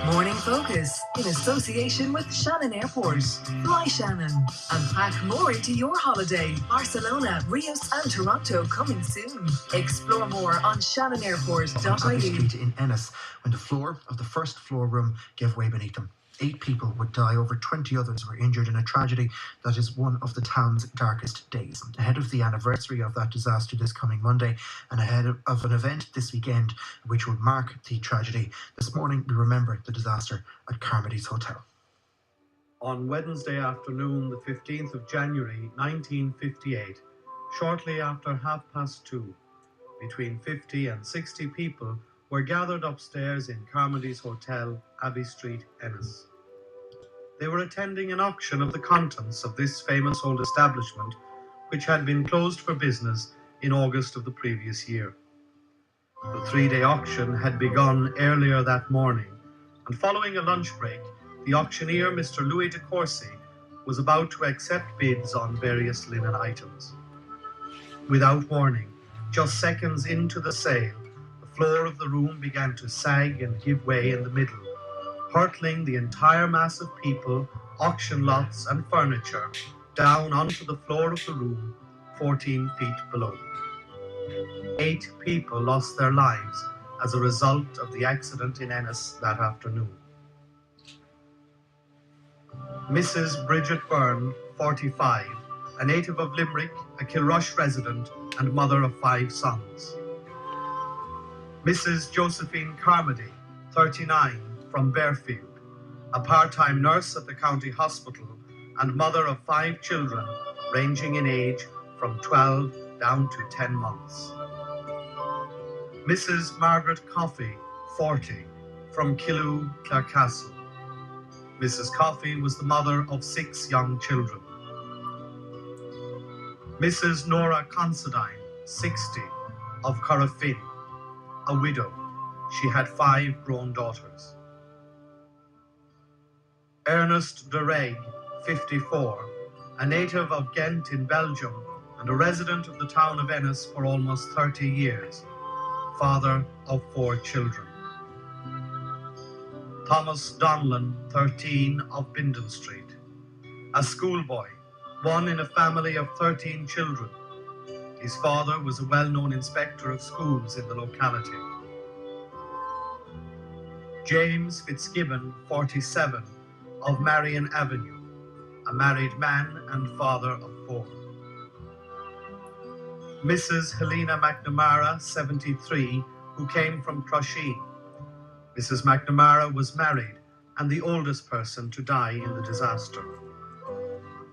Morning Focus in association with Shannon Airport. Fly Shannon and pack more into your holiday. Barcelona, Rios and Toronto coming soon. Explore more on shannonairport.ie. Street in Ennis when the floor of the first floor room gave way beneath them. 8 people would die, over 20 others were injured in a tragedy that is one of the town's darkest days. Ahead of the anniversary of that disaster this coming Monday and ahead of an event this weekend which will mark the tragedy, this morning we remember the disaster at Carmody's hotel. On Wednesday afternoon, the 15th of January 1958, shortly after 2:30, between 50 and 60 people were gathered upstairs in Carmody's Hotel, Abbey Street, Ennis. They were attending an auction of the contents of this famous old establishment, which had been closed for business in August of the previous year. The 3-day auction had begun earlier that morning, and following a lunch break, the auctioneer, Mr. Louis de Courcy, was about to accept bids on various linen items. Without warning, just seconds into the sale, the floor of the room began to sag and give way in the middle, hurtling the entire mass of people, auction lots and furniture down onto the floor of the room 14 feet below. 8 people lost their lives as a result of the accident in Ennis that afternoon. Mrs. Bridget Byrne, 45, a native of Limerick, a Kilrush resident and mother of 5 sons. Mrs. Josephine Carmody, 39, from Bearfield, a part-time nurse at the county hospital and mother of 5 children ranging in age from 12 down to 10 months. Mrs. Margaret Coffey, 40, from Killu, Clarecastle. Mrs. Coffey was the mother of 6 young children. Mrs. Nora Considine, 60, of Corrafin, a widow. She had 5 grown daughters. Ernest de Reg, 54, a native of Ghent in Belgium and a resident of the town of Ennis for almost 30 years, father of 4 children. Thomas Donlan, 13, of Binden Street, a schoolboy, one in a family of 13 children. His father was a well-known inspector of schools in the locality. James Fitzgibbon, 47, of Marion Avenue, a married man and father of 4. Mrs. Helena McNamara, 73, who came from Crusheen. Mrs. McNamara was married and the oldest person to die in the disaster.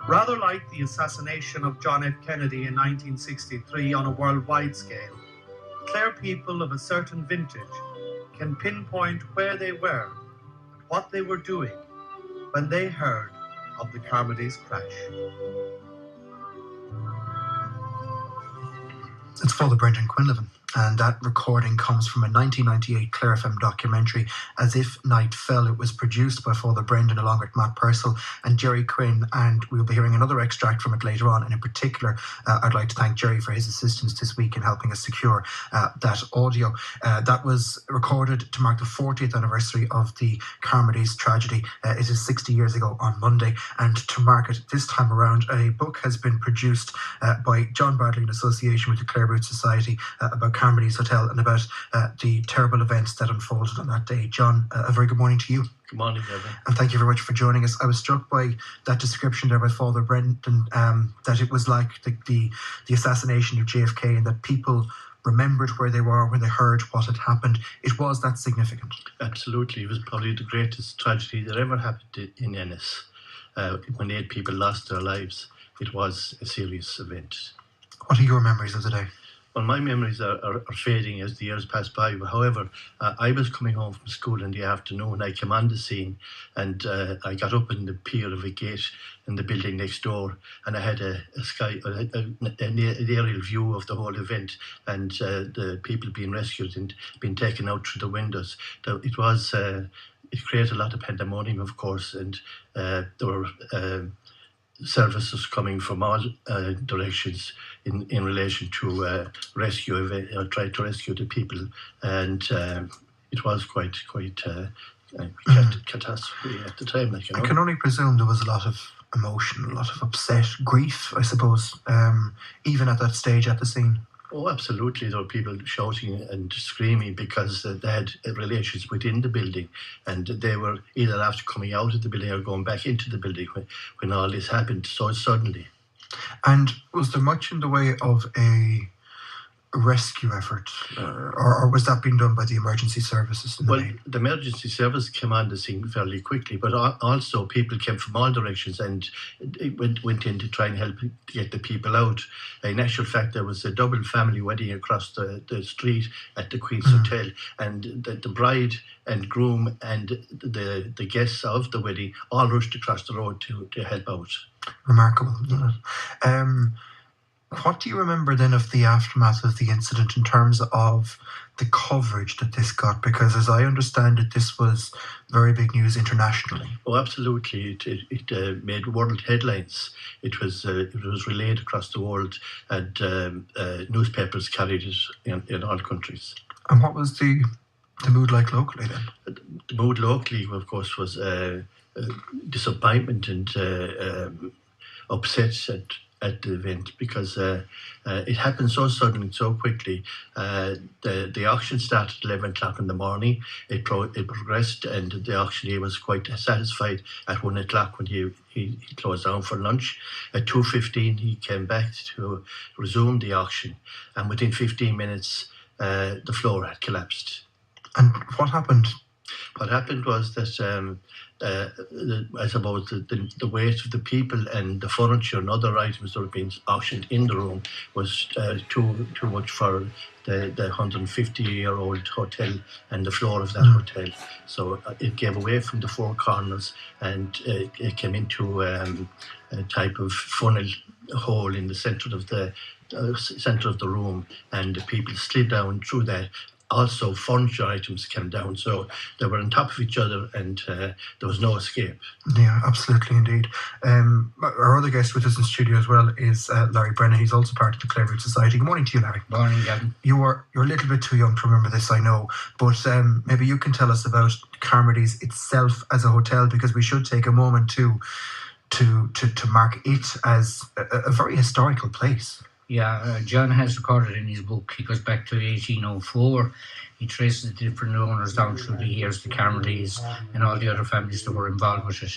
Rather like the assassination of John F. Kennedy in 1963 on a worldwide scale, Clare people of a certain vintage can pinpoint where they were and what they were doing when they heard of the Carmody's crash. It's Father Brendan Quinlivan, and that recording comes from a 1998 Clare FM documentary, As If Night Fell. It was produced by Father Brendan along with Matt Purcell and Jerry Quinn, and we'll be hearing another extract from it later on. And in particular, I'd like to thank Jerry for his assistance this week in helping us secure that audio. That was recorded to mark the 40th anniversary of the Carmody's tragedy. It is 60 years ago on Monday, and to mark it this time around, a book has been produced by John Bradley in association with the Clare Boot Society about Carmody's Hotel and about the terrible events that unfolded on that day. John, a very good morning to you. Good morning, Evan. And thank you very much for joining us. I was struck by that description there by Father Brendan, that it was like the assassination of JFK and that people remembered where they were when they heard what had happened. It was that significant. Absolutely. It was probably the greatest tragedy that ever happened in Ennis. When 8 people lost their lives, it was a serious event. What are your memories of the day? Well, my memories are fading as the years pass by. However, I was coming home from school in the afternoon. I came on the scene and I got up in the pier of a gate in the building next door, and I had an aerial view of the whole event and the people being rescued and being taken out through the windows. It created a lot of pandemonium, of course, and there were services coming from all directions in relation to try to rescue the people, and it was quite catastrophe at the time. Like, you know. I can only presume there was a lot of emotion, a lot of upset, grief, I suppose, even at that stage at the scene. Oh, absolutely. There were people shouting and screaming because they had relations within the building, and they were either after coming out of the building or going back into the building when all this happened so suddenly. And was there much in the way of a rescue effort, or was that being done by the emergency services? The emergency service came on the scene fairly quickly, but also people came from all directions and went in to try and help to get the people out. In actual fact, there was a double family wedding across the street at the Queen's Hotel, and the bride and groom and the guests of the wedding all rushed across the road to help out. Remarkable, isn't it? What do you remember then of the aftermath of the incident in terms of the coverage that this got? Because as I understand it, this was very big news internationally. Oh, absolutely. It made world headlines. It was relayed across the world, and newspapers carried it in all countries. And what was the mood like locally then? The mood locally, of course, was disappointment and upset at the event because it happened so suddenly, so quickly. The auction started at 11 o'clock in the morning. It progressed, and the auctioneer was quite satisfied at 1 o'clock when he closed down for lunch. At 2:15 he came back to resume the auction, and within 15 minutes the floor had collapsed. And what happened? What happened was that I suppose the weight of the people and the furniture and other items that were being auctioned in the room was too much for the 150-year-old hotel and the floor of that hotel. So it gave away from the four corners, and it came into a type of funnel hole in the centre of the room, and the people slid down through that. Also, furniture items came down, so they were on top of each other, and there was no escape. Yeah, absolutely, indeed. Our other guest with us in studio as well is Larry Brennan. He's also part of the Clare Root Society. Good morning to you, Larry. Morning, Gavin. You're a little bit too young to remember this, I know, but maybe you can tell us about Carmody's itself as a hotel, because we should take a moment to mark it as a very historical place. Yeah, John has recorded in his book. He goes back to 1804. He traces the different owners down through the years, the Carmodys and all the other families that were involved with it.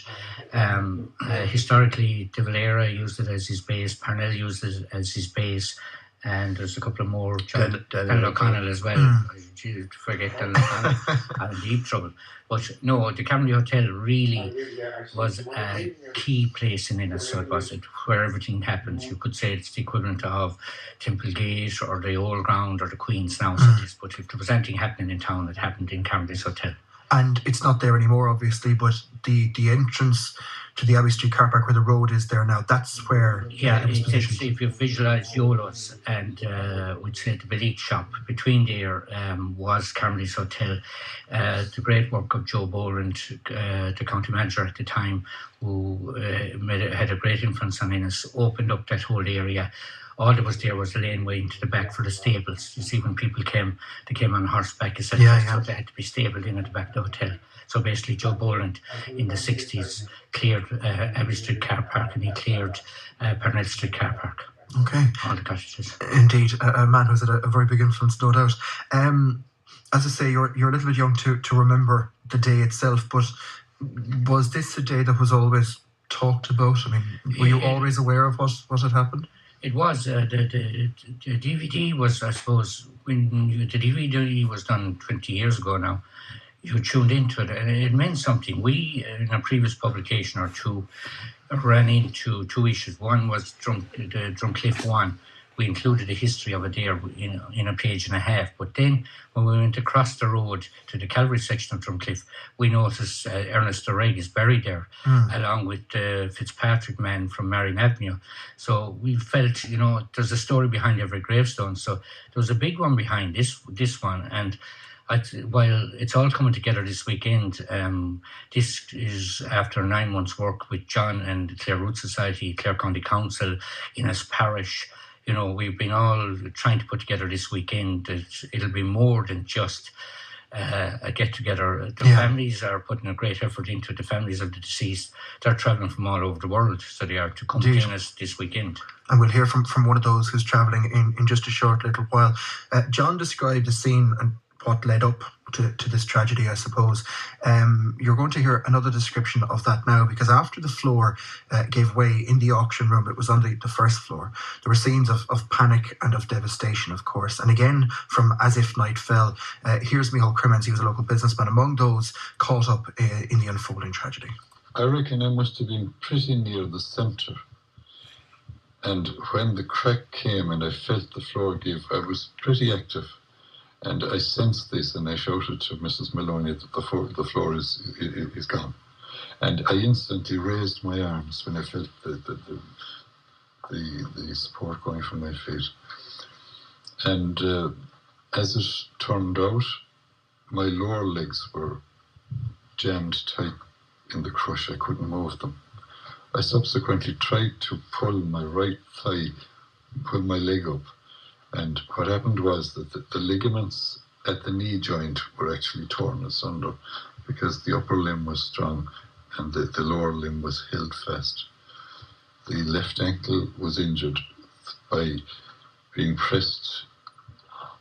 Historically, De Valera used it as his base, Parnell used it as his base, and there's a couple of more, John O'Connell as well. Forget Daniel O'Connell, I'm in deep trouble. But no, the Carmody Hotel really was a key place in Ennis, so it was where everything happens. You could say it's the equivalent of Temple Gate or the Old Ground or the Queen's now. But if there was anything happening in town, it happened in Carmody's Hotel. And it's not there anymore, obviously, but the entrance to the Abbey Street car park where the road is there now, that's where it was positioned. If you visualise Yolo's and we'd say the Belite shop, between there was Carmody's Hotel. The great work of Joe Boland, the county manager at the time, who had a great influence on Ennis, opened up that whole area. All that was there was the laneway into the back for the stables. You see, when people came, they came on horseback, etc. So they had to be stabled in at the back of the hotel. So basically, Joe Boland in the 60s cleared Abbey Street car park, and he cleared Parnell Street car park. Okay. All the cottages. Indeed, a man who's had a very big influence, no doubt. As I say, you're a little bit young to remember the day itself, but was this a day that was always talked about? I mean, were you always aware of what had happened? It was. The DVD was, I suppose, when the DVD was done 20 years ago now, you tuned into it, and it meant something. We, in a previous publication or two, ran into two issues. One was the Drumcliff one. We included a history of it there in a page and a half. But then when we went across the road to the Calvary section of Drumcliff, we noticed Ernest O'Reilly is buried there, along with the Fitzpatrick man from Marion Avenue. So we felt, there's a story behind every gravestone. So there was a big one behind this one. And while it's all coming together this weekend, this is after 9 months' work with John and the Clare Root Society, Clare County Council, Ennis Parish. We've been all trying to put together this weekend that it'll be more than just a get-together. The families are putting a great effort into it. The families of the deceased. They're travelling from all over the world, so they are to come to Ennis this weekend. And we'll hear from one of those who's travelling in just a short little while. John described the scene and what led up to this tragedy, I suppose. You're going to hear another description of that now, because after the floor gave way in the auction room, it was on the first floor, there were scenes of panic and of devastation, of course. And again, from As If Night Fell, here's Micheál Crimmins. He was a local businessman among those caught up in the unfolding tragedy. I reckon I must have been pretty near the centre. And when the crack came and I felt the floor give, I was pretty active. And I sensed this, and I shouted to Mrs. Maloney that the floor is gone. And I instantly raised my arms when I felt the support going from my feet. And as it turned out, my lower legs were jammed tight in the crush. I couldn't move them. I subsequently tried to pull my right thigh, pull my leg up. And what happened was that the ligaments at the knee joint were actually torn asunder because the upper limb was strong and the lower limb was held fast. The left ankle was injured by being pressed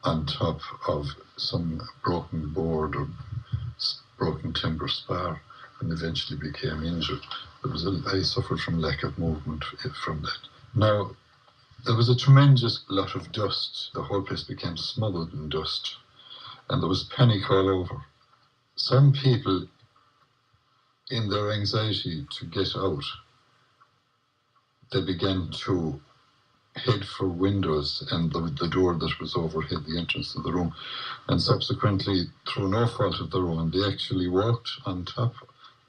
on top of some broken board or broken timber spar and eventually became injured. I suffered from lack of movement from that. Now, there was a tremendous lot of dust. The whole place became smothered in dust. And there was panic all over. Some people, in their anxiety to get out, they began to head for windows and the door that was overhead the entrance to the room. And subsequently, through no fault of their own, they actually walked on top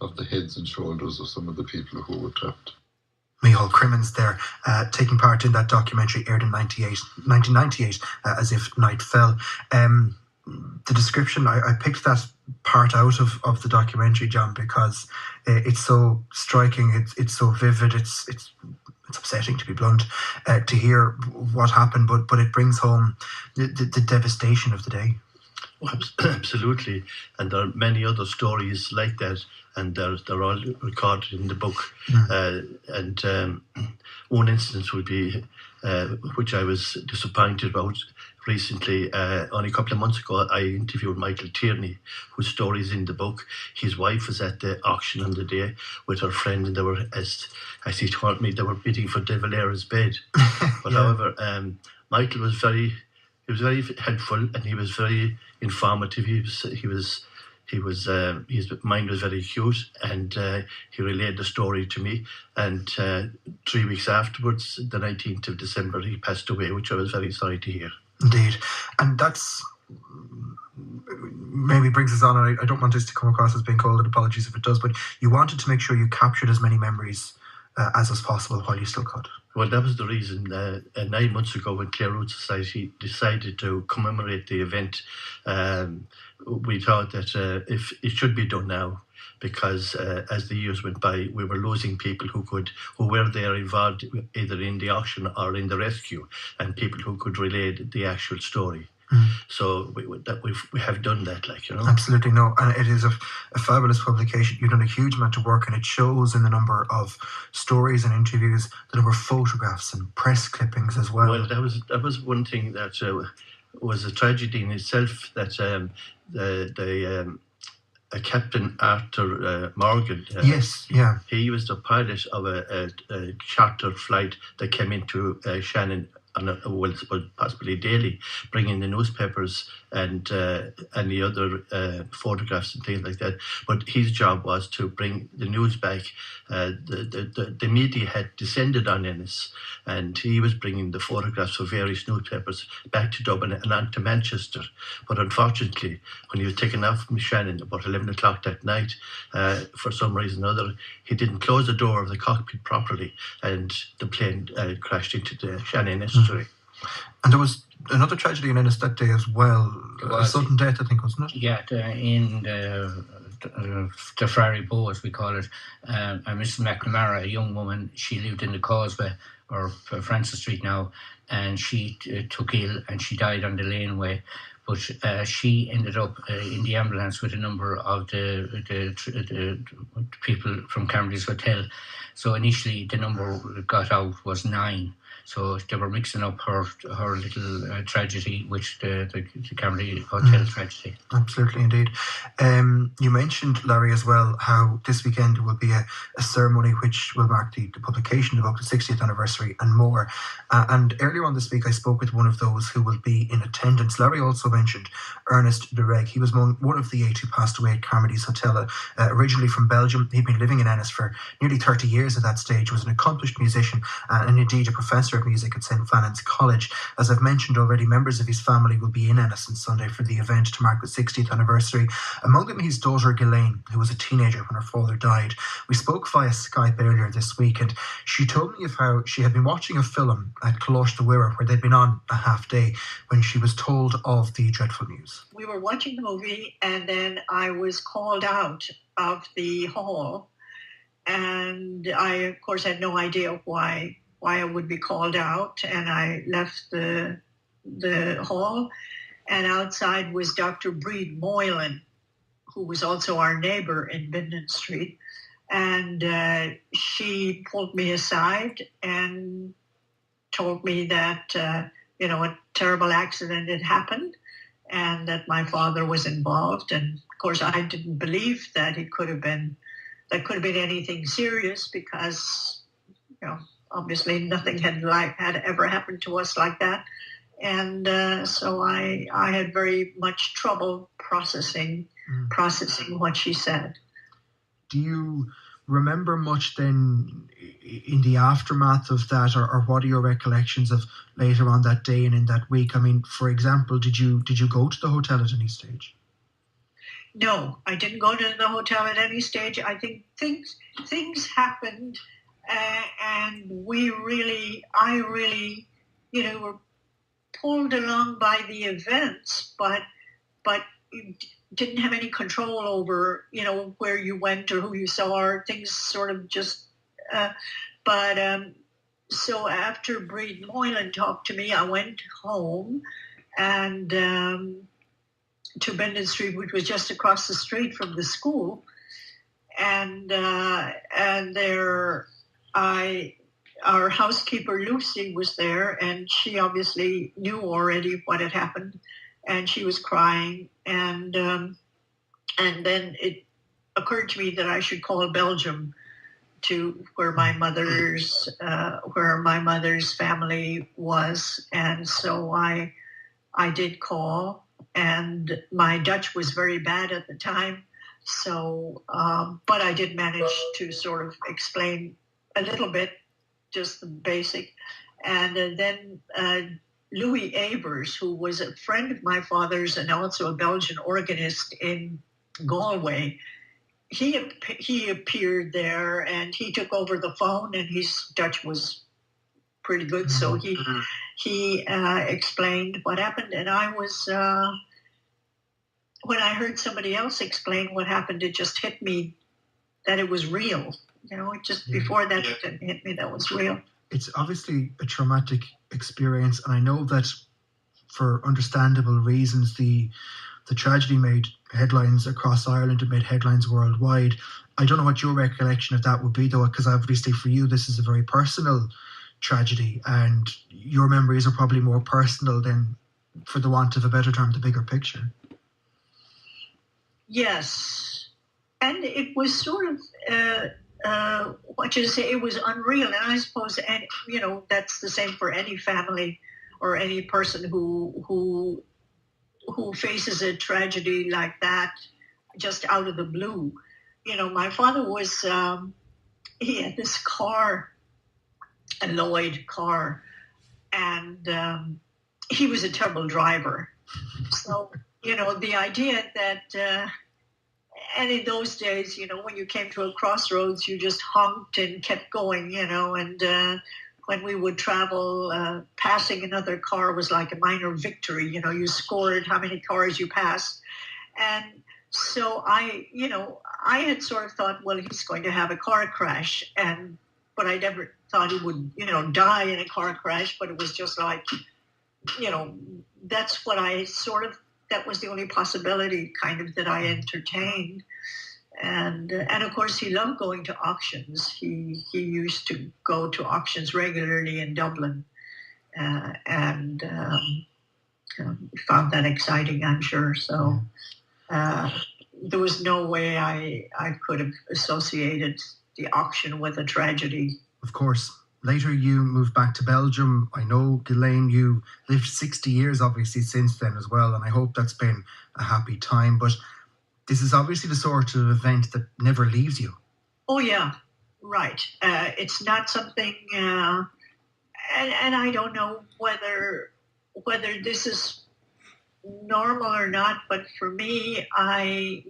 of the heads and shoulders of some of the people who were trapped. Micheál Crimmins there, taking part in that documentary aired in 1998, As If Night Fell. The description, I picked that part out of the documentary, John, because it's so striking, it's so vivid, it's upsetting, to be blunt, to hear what happened, but it brings home the devastation of the day. Well, absolutely, and there are many other stories like that, and they're all recorded in the book. One instance would be, which I was disappointed about recently. Only a couple of months ago, I interviewed Michael Tierney, whose story is in the book. His wife was at the auction on the day with her friend, and they were, as he told me, they were bidding for De Valera's bed. But however, Michael was very helpful, and he was very informative. His mind was very acute, and he relayed the story to me. And 3 weeks afterwards, the 19th of December, he passed away, which I was very sorry to hear. Indeed. And that's maybe brings us on, and I don't want this to come across as being cold, and apologies if it does, but you wanted to make sure you captured as many memories as was possible while you still could. Well, that was the reason. 9 months ago, when Clare Root Society decided to commemorate the event, we thought that if it should be done now, because as the years went by, we were losing people who were there involved either in the auction or in the rescue, and people who could relay the actual story. So we have done that, Absolutely, no. And it is a fabulous publication. You've done a huge amount of work, and it shows in the number of stories and interviews, the number of photographs and press clippings as well. Well, that was one thing that was a tragedy in itself, that Captain Arthur Morgan. Yes, yeah. He was the pilot of a charter flight that came into Shannon possibly daily, bringing the newspapers and the other photographs and things like that. But his job was to bring the news back. The media had descended on Ennis, and he was bringing the photographs of various newspapers back to Dublin and on to Manchester. But unfortunately, when he was taken out from Shannon about 11 o'clock that night, for some reason or other, he didn't close the door of the cockpit properly, and the plane crashed into the Shannon estuary. And there was another tragedy in Ennis that day as well. A sudden death, I think, wasn't it? Yeah, in the Ferry Bow, as we call it. Mrs. McNamara, a young woman, she lived in the Causeway, or Francis Street now, and she took ill and she died on the laneway. but she ended up in the ambulance with a number of the people from Carmody's hotel. So initially the number that got out was 9. So they were mixing up her little tragedy with the Carmody hotel tragedy. Absolutely, indeed. You mentioned, Larry, as well, how this weekend will be a ceremony which will mark the publication of the book, the 60th anniversary and more. And earlier on this week, I spoke with one of those who will be in attendance. Larry also mentioned Ernest de Reg. He was one of the 8 who passed away at Carmody's hotel, originally from Belgium. He'd been living in Ennis for nearly 30 years at that stage, was an accomplished musician and indeed a professor of music at St. Flannan's College. As I've mentioned already, members of his family will be in Ennis on Sunday for the event to mark the 60th anniversary. Among them, his daughter Ghislaine, who was a teenager when her father died. We spoke via Skype earlier this week, and she told me of how she had been watching a film at Closh the Wirra, where they'd been on a half day, when she was told of the dreadful news. We were watching the movie, and then I was called out of the hall, and I, of course, had no idea why I would be called out, and I left the hall, and outside was Dr. Breed Moylan, who was also our neighbor in Binden Street, and she pulled me aside and told me that a terrible accident had happened and that my father was involved. And of course, I didn't believe that it could have been anything serious, because obviously nothing had ever happened to us like that. And so I had very much trouble processing what she said. Do you remember much then in the aftermath of that, or what are your recollections of later on that day and in that week? I mean, for example, did you go to the hotel at any stage? No, I didn't go to the hotel at any stage. I think things happened, and I really, were pulled along by the events, but didn't have any control over, where you went or who you saw, or things sort of just. So after Breed Moylan talked to me, I went home and to Binden Street, which was just across the street from the school, and there our housekeeper Lucy was there, and she obviously knew already what had happened, and she was crying, and then it occurred to me that I should call Belgium, to where my mother's family was, and so I did call, and my Dutch was very bad at the time, so but I did manage to sort of explain a little bit, just the basic, and then Louis Abers, who was a friend of my father's and also a Belgian organist in Galway, he appeared there, and he took over the phone, and his Dutch was pretty good, so he explained what happened, and I was when I heard somebody else explain what happened, it just hit me that it was real. Before that, it didn't hit me that was real. It's obviously a traumatic experience, and I know that for understandable reasons, the tragedy made headlines across Ireland. It made headlines worldwide. I don't know what your recollection of that would be, though, because obviously for you, this is a very personal tragedy, and your memories are probably more personal than, for the want of a better term, the bigger picture. Yes. And it was sort of, it was unreal. And I suppose, that's the same for any family or any person who faces a tragedy like that just out of the blue. My father was, he had this car, a Lloyd car, and he was a terrible driver. So, the idea that, and in those days, when you came to a crossroads, you just honked and kept going, and when we would travel, passing another car was like a minor victory. You scored how many cars you passed. And so I had sort of thought, well, he's going to have a car crash. But I never thought he would, die in a car crash. But it was just like, that's what I sort of that was the only possibility kind of that I entertained. And of course, he loved going to auctions. He used to go to auctions regularly in Dublin, and found that exciting, I'm sure. So there was no way I could have associated the auction with a tragedy. Of course. Later you moved back to Belgium. I know, Ghislaine, you lived 60 years obviously since then as well, and I hope that's been a happy time. But this is obviously the sort of event that never leaves you. Oh, yeah, right. It's not something, and I don't know whether this is normal or not, but for me, I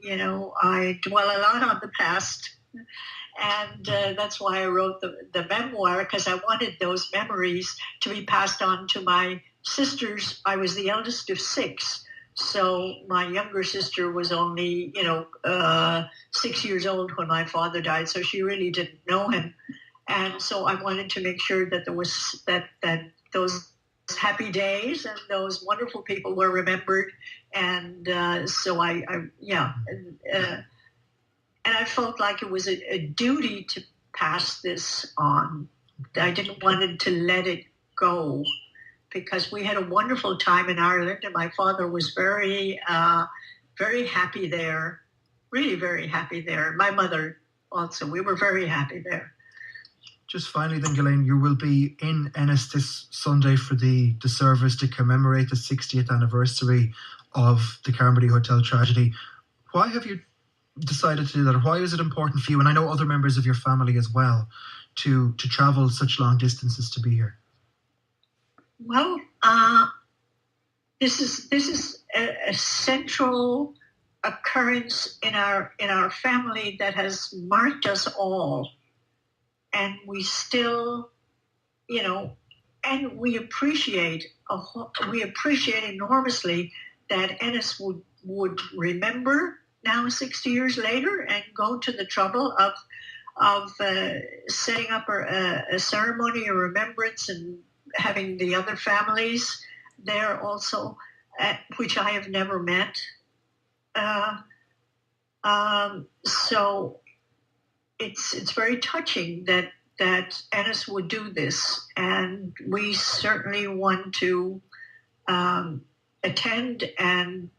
dwell a lot on the past. And that's why I wrote the memoir, because I wanted those memories to be passed on to my sisters. I was the eldest of 6. So my younger sister was only, 6 years old when my father died. So she really didn't know him. And so I wanted to make sure that there was that those happy days and those wonderful people were remembered. And so and I felt like it was a duty to pass this on. I didn't want to let it go, because we had a wonderful time in Ireland, and my father was very, very happy there, really very happy there. My mother also, we were very happy there. Just finally then, Ghislaine, you will be in Ennis this Sunday for the service to commemorate the 60th anniversary of the Carmody Hotel tragedy. Why have you decided to do that? Why is it important for you, and I know other members of your family as well, to travel such long distances to be here? Well, this is a central occurrence in our family that has marked us all, and we still, and we appreciate enormously that Ennis would remember now 60 years later and go to the trouble of setting up a ceremony, a remembrance, and having the other families there also, which I have never met. So it's very touching that Ennis would do this, and we certainly want to attend and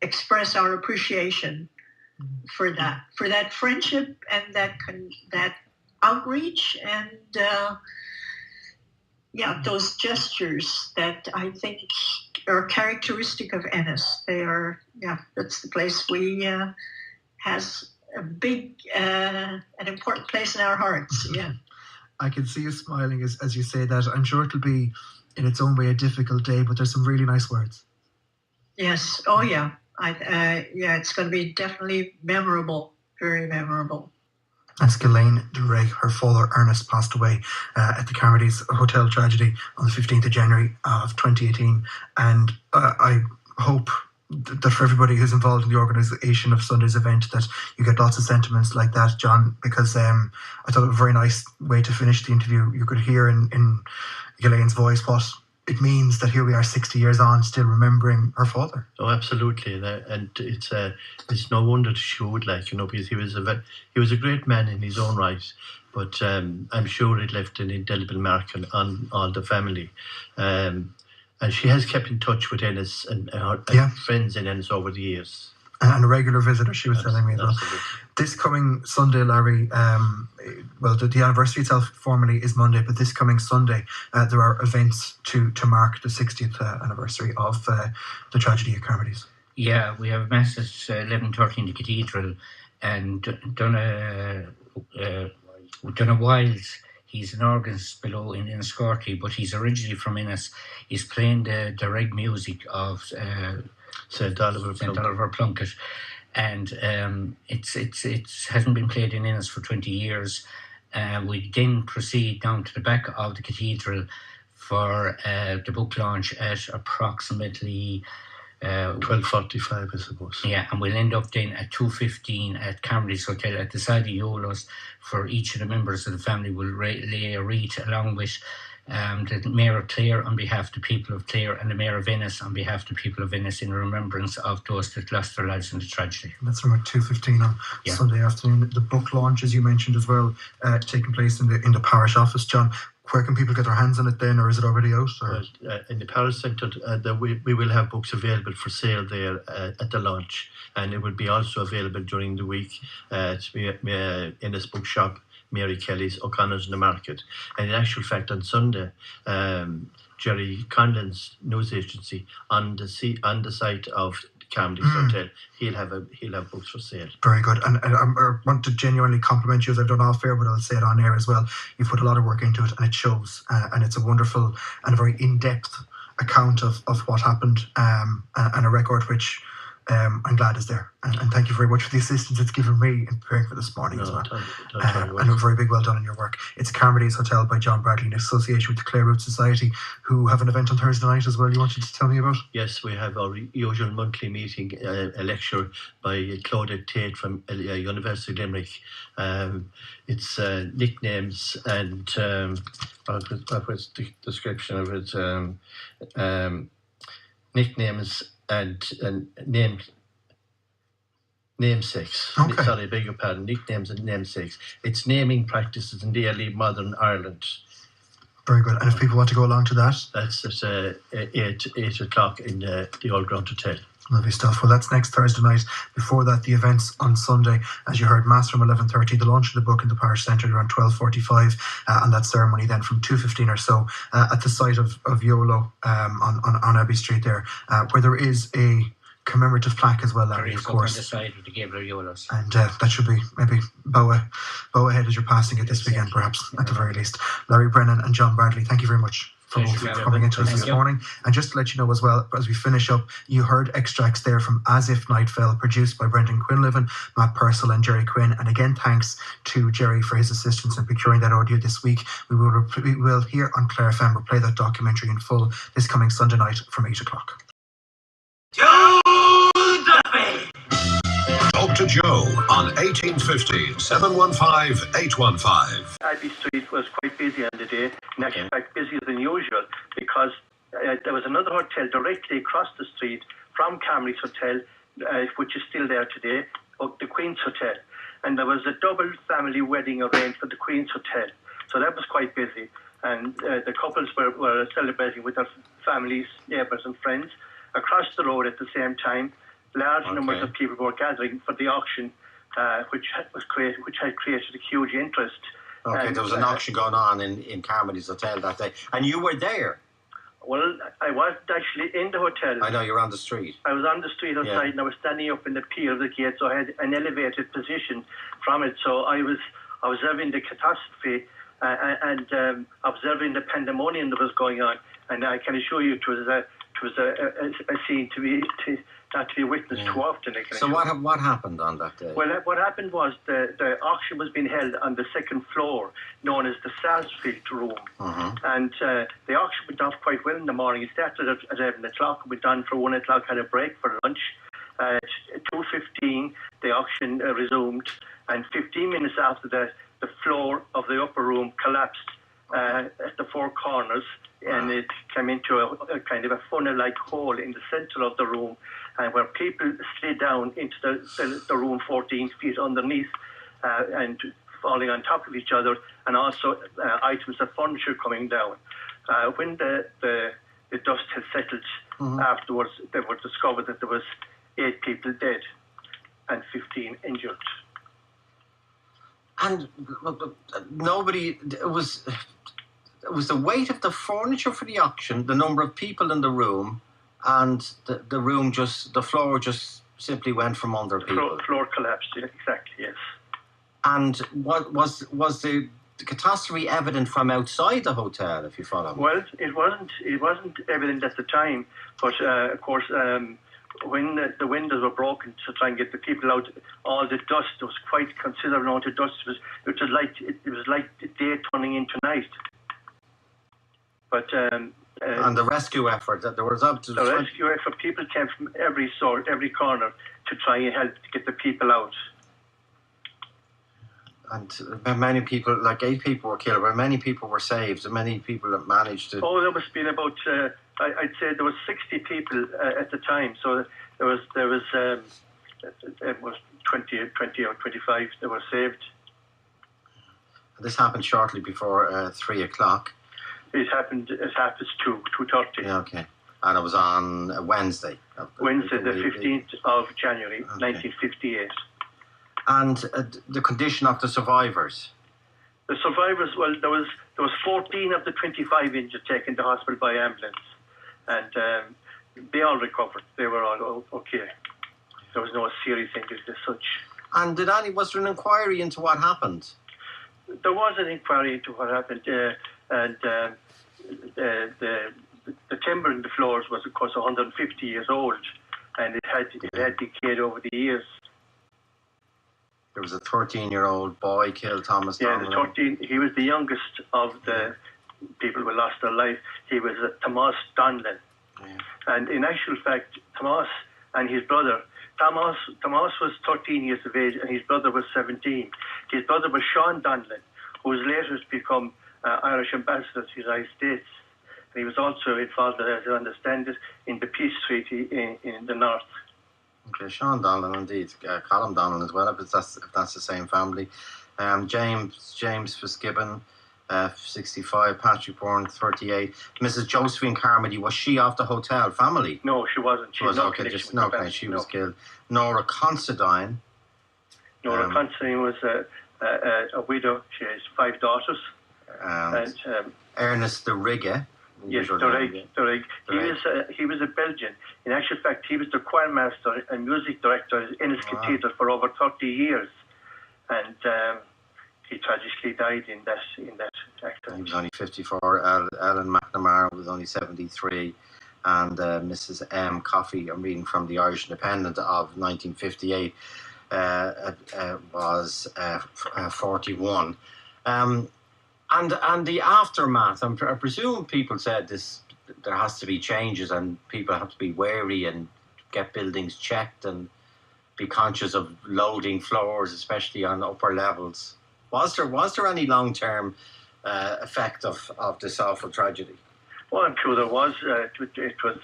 express our appreciation for that friendship and that outreach and those gestures that I think are characteristic of Ennis. They are, that's the place we has a big an important place in our hearts. Yeah, I can see you smiling as you say that. I'm sure it'll be in its own way a difficult day, but there's some really nice words. Yes. Oh yeah. It's going to be definitely memorable, very memorable. That's Ghislaine Duray. Her father, Ernest, passed away at the Carmody's hotel tragedy on the 15th of January of 2018. And I hope that for everybody who's involved in the organisation of Sunday's event, that you get lots of sentiments like that, John, because I thought it was a very nice way to finish the interview. You could hear in Ghislaine's voice what it means that here we are 60 years on, still remembering her father. Oh, absolutely, and it's no wonder that she would, because he was a great man in his own right, but I'm sure it left an indelible mark on all the family, and she has kept in touch with Ennis and her friends in Ennis over the years. And a regular visitor, she was telling me as well. Absolutely. This coming Sunday, Larry, the anniversary itself formally is Monday, but this coming Sunday, there are events to mark the 60th anniversary of the tragedy at Carmody's. Yeah, we have Mass at 11:30 in the Cathedral, and Donna Wiles, he's an organist below in Enniscorthy, but he's originally from Ennis. He's playing the reg music of St. Oliver Plunkett, and it hasn't been played in Ennis for 20 years. We then proceed down to the back of the cathedral for the book launch at approximately 12:45, I suppose. Yeah, and we'll end up then at 2:15 at Carmody's Hotel at the side of Yolos. For each of the members of the family will lay a wreath along with the Mayor of Clare on behalf of the people of Clare, and the Mayor of Ennis on behalf of the people of Ennis, in remembrance of those that lost their lives in the tragedy. That's from 2:15 on Sunday afternoon. The book launch, as you mentioned as well, taking place in the parish office. John, where can people get their hands on it then, or is it already out? Or? In the parish centre, we will have books available for sale there at the launch, and it will be also available during the week at Ennis Bookshop, Mary Kelly's, O'Connor's in the Market. And in actual fact, on Sunday, Jerry Conlon's news agency on the site of Carmody Hotel, he'll have books for sale. Very good. And I want to genuinely compliment you, as I've done off air, but I'll say it on air as well. You've put a lot of work into it, and it shows. And it's a wonderful and a very in-depth account of what happened, and a record which I'm glad is there. And thank you very much for the assistance it's given me in preparing for this morning as well. And a very big well done in your work. It's Carmody's Hotel by John Bradley in association with the Clare Root Society, who have an event on Thursday night as well you wanted to tell me about? Yes, we have our usual monthly meeting, a lecture by Claudia Tate from University of Limerick. It's nicknames and what was the description of it? Nicknames and namesakes. Okay. Sorry, I beg your pardon. Nicknames and namesakes. It's naming practices in the early modern Ireland. Very good. And if people want to go along to that? That's at 8 o'clock in the Old Ground Hotel. Lovely stuff. Well, that's next Thursday night. Before that, the events on Sunday. As you heard, Mass from 11:30, the launch of the book in the parish centre around 12:45, and that ceremony then from 2:15 or so at the site of Yolo on Abbey Street there, where there is a commemorative plaque as well, Larry, of course. On the side of the Gable Yolos. And that should be maybe bow ahead as you're passing it this weekend, perhaps, at the very least. Larry Brennan and John Bradley, thank you very much for coming into us this morning. And just to let you know as well, as we finish up, you heard extracts there from As If Night Fell, produced by Brendan Quinlivan, Matt Purcell and Jerry Quinn. And again, thanks to Jerry for his assistance in procuring that audio this week. We will here on Clare FM replay that documentary in full this coming Sunday night from 8 o'clock. Talk to Joe on 1850 715 815. Abbey Street was quite busy on the day, in actual fact busier than usual, because there was another hotel directly across the street from Carmody's Hotel, which is still there today, the Queen's Hotel. And there was a double family wedding arranged for the Queen's Hotel. So that was quite busy. And the couples were celebrating with their families, neighbours and friends. Across the road at the same time, large numbers of people were gathering for the auction, which had created a huge interest. Okay, there was an auction going on in Carmody's Hotel that day, and you were there. Well, I wasn't actually in the hotel. I know, you were on the street. I was on the street outside, and I was standing up in the pier of the gate, so I had an elevated position from it. So I was observing the catastrophe and observing the pandemonium that was going on, and I can assure you it was a scene not to be witnessed too often. So what happened on that day? Well, what happened was the auction was being held on the second floor, known as the Sarsfield room. And the auction went off quite well in the morning. It started at 11 o'clock, went on for 1 o'clock, had a break for lunch. At 2:15, the auction resumed, and 15 minutes after that, the floor of the upper room collapsed at the four corners, and it came into a kind of a funnel-like hole in the centre of the room, and where people slid down into the room 14 feet underneath, and falling on top of each other, and also items of furniture coming down. When the dust had settled afterwards, they were discovered that there was 8 people dead and 15 injured. And nobody, it was the weight of the furniture for the auction, the number of people in the room, and the floor just simply went from under people. The floor collapsed, exactly, yes. And what was the catastrophe evident from outside the hotel, if you follow me? Well, it wasn't evident at the time, but of course, when the windows were broken to try and get the people out, all the dust, there was quite considerable amount of dust. It was like the day turning into night. But and the rescue effort, that there was rescue effort, people came from every corner to try and help to get the people out. And many people, like 8 people were killed, but many people were saved, and many people that managed to... Oh, there must have been about, I'd say there was 60 people at the time, so there was it was 20 or 25 that were saved. This happened shortly before 3 o'clock. It happened 2:30. Yeah, okay. And it was on Wednesday. Wednesday, the 15th of January, 1958. And the condition of the survivors? The survivors, well, there was 14 of the 25 injured taken to hospital by ambulance, and they all recovered. They were all okay. There was no serious injuries as such. And was there an inquiry into what happened? There was an inquiry into what happened, and the timber in the floors was, of course, 150 years old, and it had decayed over the years. There was a 13-year-old boy killed, Thomas Donlan. Yeah, 13. He was the youngest of the people who lost their life. He was Thomas Donlan. Yeah. And in actual fact, Thomas and his brother, Thomas was 13 years of age and his brother was 17. His brother was Sean Donlan, who was later to become Irish ambassador to the United States. And he was also involved, as I understand it, in the peace treaty in the north. Okay, Sean Donlan, indeed. Colin Donlan as well, if that's the same family. James Fitzgibbon, 65. Patrick Bourne, 38. Mrs. Josephine Carmody, was she of the hotel family? No, she wasn't. She was was killed. Nora Considine. Nora Considine was a widow. She has 5 daughters. And Ernest de Rigge. Yes, de Rigge. He was a Belgian. In actual fact, he was the choir master and music director at Ennis Cathedral for over 30 years, and he tragically died in that accident. He was only 54. Ellen McNamara was only 73, and Mrs. M. Coffey, I'm reading from the Irish Independent of 1958, was 41. And the aftermath, I presume people said there has to be changes and people have to be wary and get buildings checked and be conscious of loading floors, especially on upper levels. Was there any long-term effect of this awful tragedy? Well, I'm sure there was. It was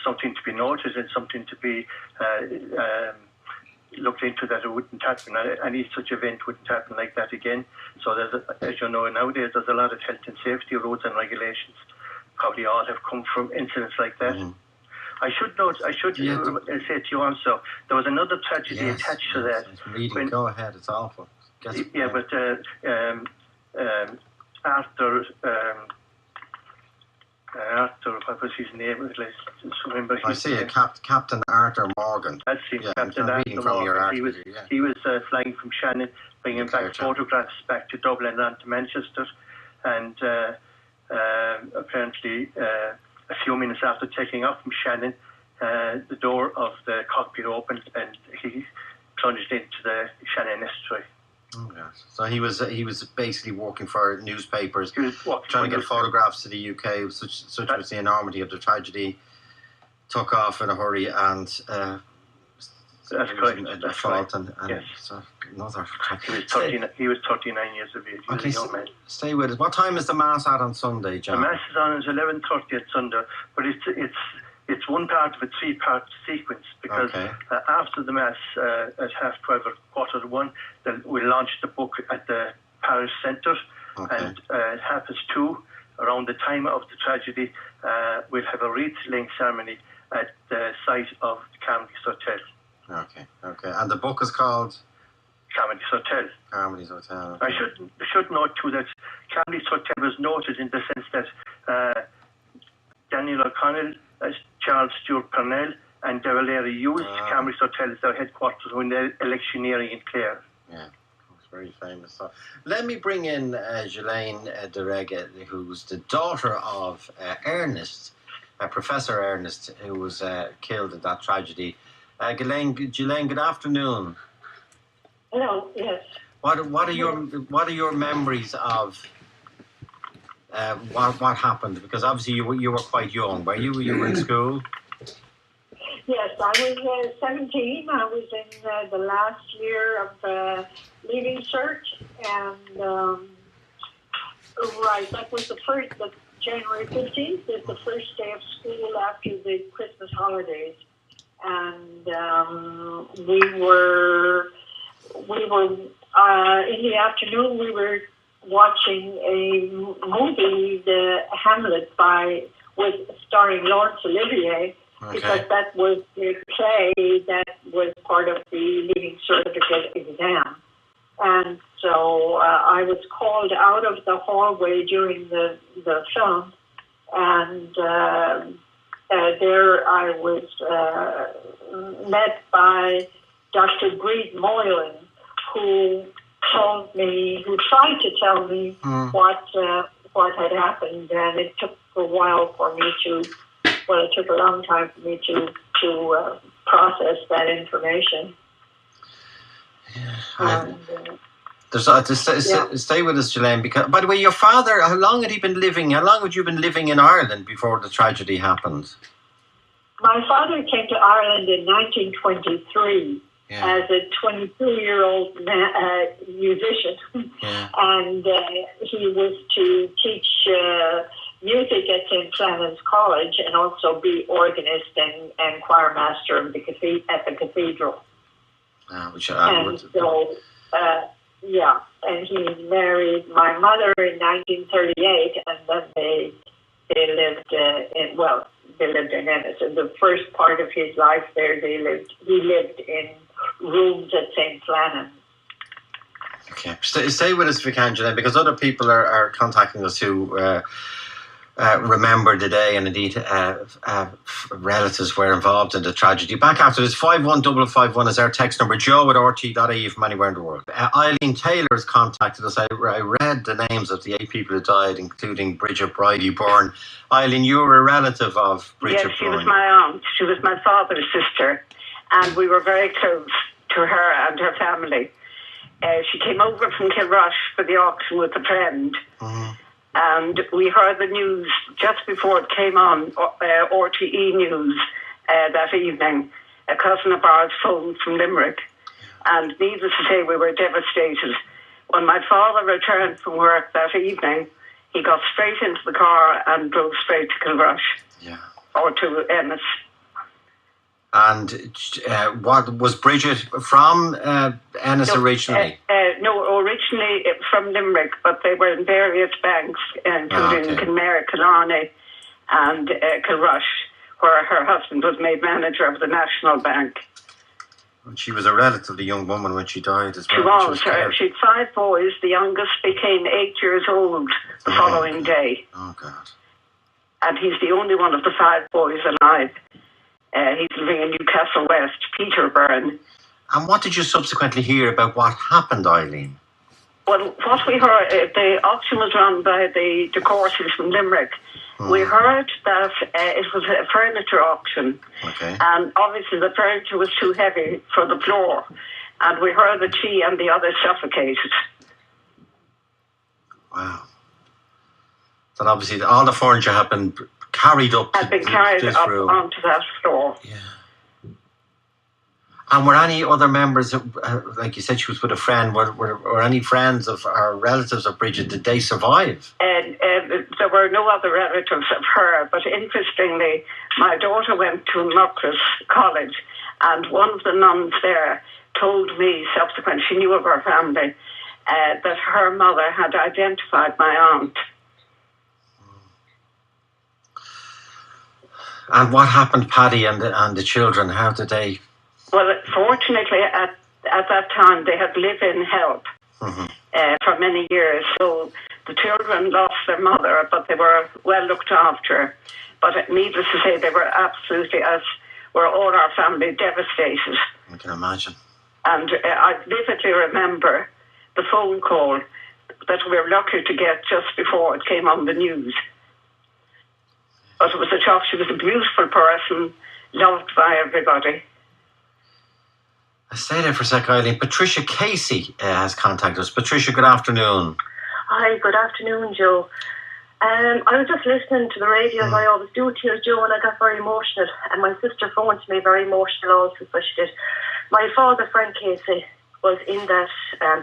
something to be noted and something to be looked into, that it wouldn't happen. Any such event wouldn't happen like that again. So as you know, nowadays there's a lot of health and safety rules and regulations. Probably all have come from incidents like that. Mm-hmm. I should say to you also, there was another tragedy attached to that. Go ahead, it's awful. But Arthur, what was his name? I see it, Captain Arthur Morgan. That's him, Captain Arthur Morgan. He was flying from Shannon, bringing back photographs back to Dublin and to Manchester. And apparently, a few minutes after taking off from Shannon, the door of the cockpit opened and he plunged into the Shannon estuary. Oh, yes. So he was basically working for newspapers, trying to get photographs to the UK. Such was the enormity of the tragedy. Took off in a hurry, and that's correct. That's fault, and yes. So another. He was 39 years of age. He was a young man. Stay with us. What time is the mass on Sunday, John? The mass is on at 11:30 at Sunday, but it's one part of a 3-part sequence, because after the mass at 12:30 or 1:15, we'll launch the book at the parish centre, and at 2:30, around the time of the tragedy, we'll have a wreath-laying ceremony at the site of the Carmody Hotel. Okay. And the book is called? Carmody's Hotel. Carmody's Hotel. Okay. I should note too that Carmody's Hotel was noted in the sense that Daniel O'Connell, Charles Stewart Parnell and De Valera used Carmody's Hotel as their headquarters when they're electioneering in Clare. Yeah, it's very famous. So, let me bring in Ghislaine de Rigge, who's the daughter of Ernest, Professor Ernest, who was killed in that tragedy. Ghislaine, good afternoon. Hello. Yes. What are your memories of what happened? Because obviously you were quite young. Were you? You were in school. Yes, I was 17. I was in the last year of leaving cert, and that was the January 15th is the first day of school after the Christmas holidays, and we were in the afternoon. We were watching a movie, The Hamlet, starring Laurence Olivier, because that was the play that was part of the Leaving Certificate exam. And so I was called out of the hallway during the film, and there I was met by Dr. Greed Moylan, who tried to tell me what had happened, and it took a while for me it took a long time for me to process that information. Stay with us, Ghislaine, because, by the way, your father, how long had you been living in Ireland before the tragedy happened? My father came to Ireland in 1923 as a 22-year-old musician, and he was to teach music at St. Flannan's College and also be organist and choir master at the cathedral. And he married my mother in 1938, and then they lived in Ennis. In the first part of his life there, he lived in rooms at St. Flannan. Okay, stay with us if you can, Ghislaine, because other people are contacting us who remember the day, and indeed relatives were involved in the tragedy. Back after this, 51551 is our text number. Joe at rt.ie from anywhere in the world. Eileen Taylor has contacted us. I read the names of the 8 people who died, including Bridget Bridie Byrne. Eileen, you were a relative of Bridget Byrne. Yes, she was my aunt. She was my father's sister, and we were very close to her and her family. She came over from Kilrush for the auction with a friend. Mm-hmm. And we heard the news just before it came on, RTE News, that evening. A cousin of ours phoned from Limerick. And needless to say, we were devastated. When my father returned from work that evening, he got straight into the car and drove straight to Kilrush. Or to Ennis. And what was Bridget from Ennis originally? No, originally from Limerick, but they were in various banks, including Kenmare, Killarney, and Kilrush, where her husband was made manager of the National Bank. And she was a relatively young woman when she died as well. She was. She had 5 boys. The youngest became 8 years old the following day. Oh, God. And he's the only one of the 5 boys alive. He's living in Newcastle West, Peter Byrne. And what did you subsequently hear about what happened, Eileen? Well, what we heard, the auction was run by the De Courcys from Limerick. We heard that it was a furniture auction. And obviously the furniture was too heavy for the floor. And we heard that she and the others suffocated. Wow. That obviously all the furniture had been carried up onto that floor. Yeah. And were any other members, like you said, she was with a friend, were any friends of or relatives of Bridget, did they survive? There were no other relatives of her, but interestingly, my daughter went to Muckross College, and one of the nuns there told me subsequently, she knew of her family, that her mother had identified my aunt. And what happened, Paddy and the children? How did they? Well, fortunately, at that time, they had live-in help for many years. So the children lost their mother, but they were well looked after. But needless to say, they were absolutely, as were all our family, devastated. I can imagine. And I vividly remember the phone call that we were lucky to get just before it came on the news. But it was a shock. She was a beautiful person, loved by everybody. Stay there for a sec, Eileen. Patricia Casey has contacted us. Patricia, good afternoon. Hi, good afternoon, Joe. I was just listening to the radio as I always do to you, Joe, and I got very emotional. And my sister phoned to me very emotional also, so she did. My father, Frank Casey, was in that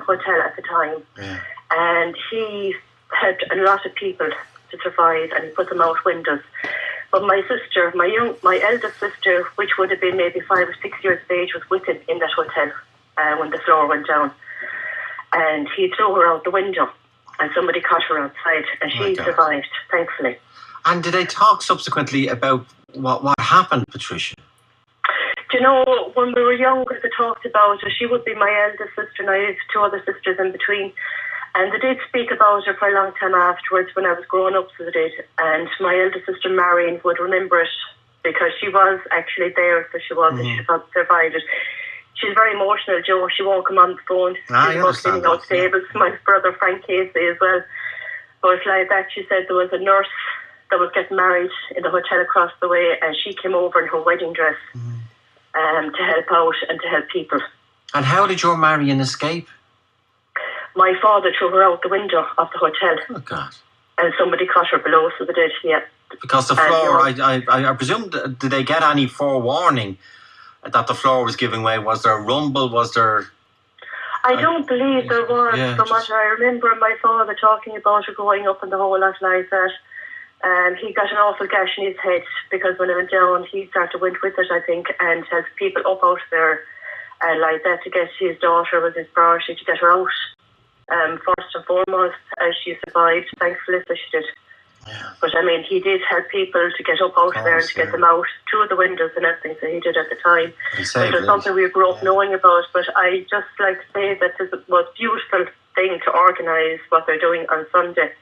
hotel at the time. Yeah. And he helped a lot of people to survive, and he put them out windows. But my sister, my eldest sister, which would have been maybe 5 or 6 years of age, was with him in that hotel when the floor went down. And he threw her out the window, and somebody caught her outside, and she survived, thankfully. And did they talk subsequently about what happened, Patricia? Do you know, when we were younger, they talked about her. She would be my eldest sister, and I have 2 other sisters in between. And they did speak about her for a long time afterwards when I was growing up, so they did. And my eldest sister, Marion, would remember it because she was actually there, so she was, and she survived it. She's very emotional, Joe. She won't come on the phone. She's about cleaning out tables. My brother, Frank Casey, as well. But like that, she said there was a nurse that was getting married in the hotel across the way, and she came over in her wedding dress to help out and to help people. And how did your Marion escape? My father threw her out the window of the hotel. Oh, God. And somebody caught her below, so they did, yeah. Because the floor, I presume, did they get any forewarning that the floor was giving way? Was there a rumble? Was there... I don't believe there was, from what I remember my father talking about her going up in the whole lot like that. He got an awful gash in his head because when it went down, he started went with it, I think, and helped people up out there like that to get his daughter was his priority to get her out. First and foremost, as she survived, thankfully, so she did. Yeah. But I mean, he did help people to get up out there and to get them out through the windows and everything, so he did at the time. It was something we grew up knowing about, but I just like to say that it's the most beautiful thing to organise what they're doing on Sunday.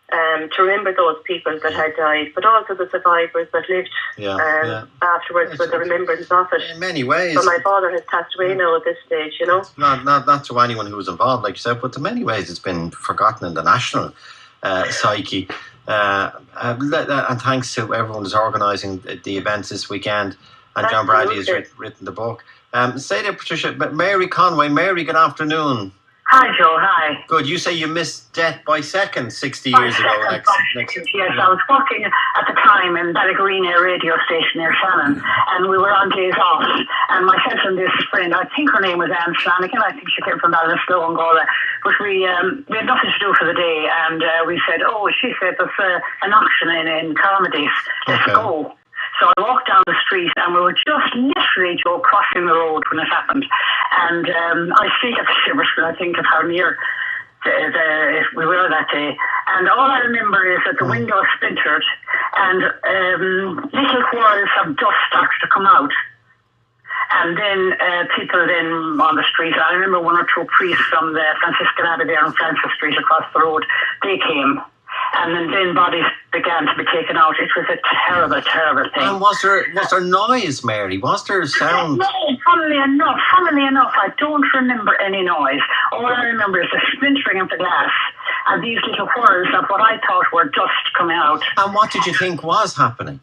To remember those people that had died, but also the survivors that lived afterwards with the remembrance of it. In many ways. So my father has passed away now at this stage, you know. Not to anyone who was involved, like you said, but in many ways it's been forgotten in the national psyche. And thanks to everyone who's organising the events this weekend. And John Bradley has written the book. Say there, Patricia, but Mary Conway. Mary, good afternoon. Hi, Joe. Hi. Good. You say you missed Death by Seconds 60 years ago. Yes, I was working at the time in Ballygreen radio station near Shannon, and we were on days off. And myself and this friend, I think her name was Anne Flanagan. I think she came from Ballinasloe, Angola. But we had nothing to do for the day, and we said, she said there's an auction in Carmody. Let's go. So I walked down the street, and we were just literally, Joe, crossing the road when it happened. And I still get the shivers when I think of how near we were that day. And all I remember is that the window splintered, and little whirls of dust started to come out. And then people then on the street, I remember 1 or 2 priests from the Franciscan Abbey there on Francis Street across the road, they came. And then bodies began to be taken out. It was a terrible, terrible thing. And was there noise, Mary? Was there sound? No, funnily enough, I don't remember any noise. All I remember is the splintering of the glass and these little whirls of what I thought were dust coming out. And what did you think was happening?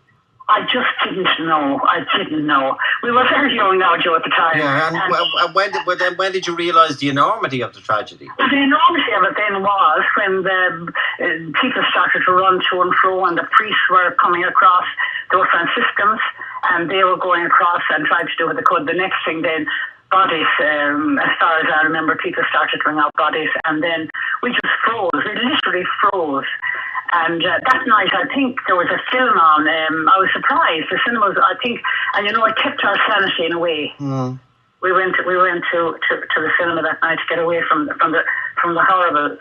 I just didn't know. We were very young now, Joe, at the time. Yeah, and when did you realise the enormity of the tragedy? Well, the enormity of it then was when the people started to run to and fro, and the priests were coming across. They were Franciscans, and they were going across and tried to do what they could. The next thing then, bodies, as far as I remember, people started to bring out bodies, and then we just froze. We literally froze. And that night, I think there was a film on. I was surprised. The cinemas, I think, and it kept our sanity in a way. Mm. We went to the cinema that night to get away from the horrible.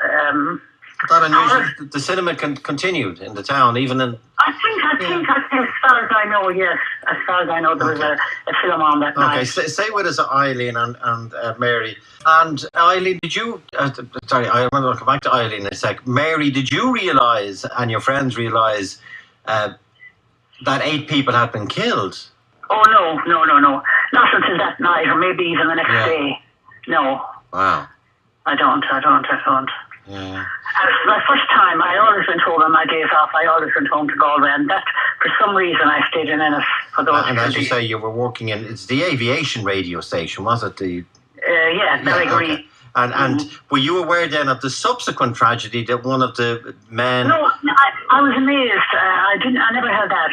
That unusual. The cinema continued in the town, even in. I think, as far as I know, yes. As far as I know, there was a film on that night. Okay, stay with us, Eileen and Mary. And Eileen, did you? Sorry, I remember. I'll come back to Eileen in a sec. Mary, did you realise, and your friends realise, that 8 people had been killed? Oh no! Not until that night, or maybe even the next day. No. Wow. I don't. Yeah. My first time, I always went home on my days off. I always went home to Galway, and that, for some reason, I stayed in Ennis for those. And as you say, you were working in, it's the aviation radio station, was it? Ballygreen. And were you aware then of the subsequent tragedy that one of the men? No, I was amazed. I never heard that.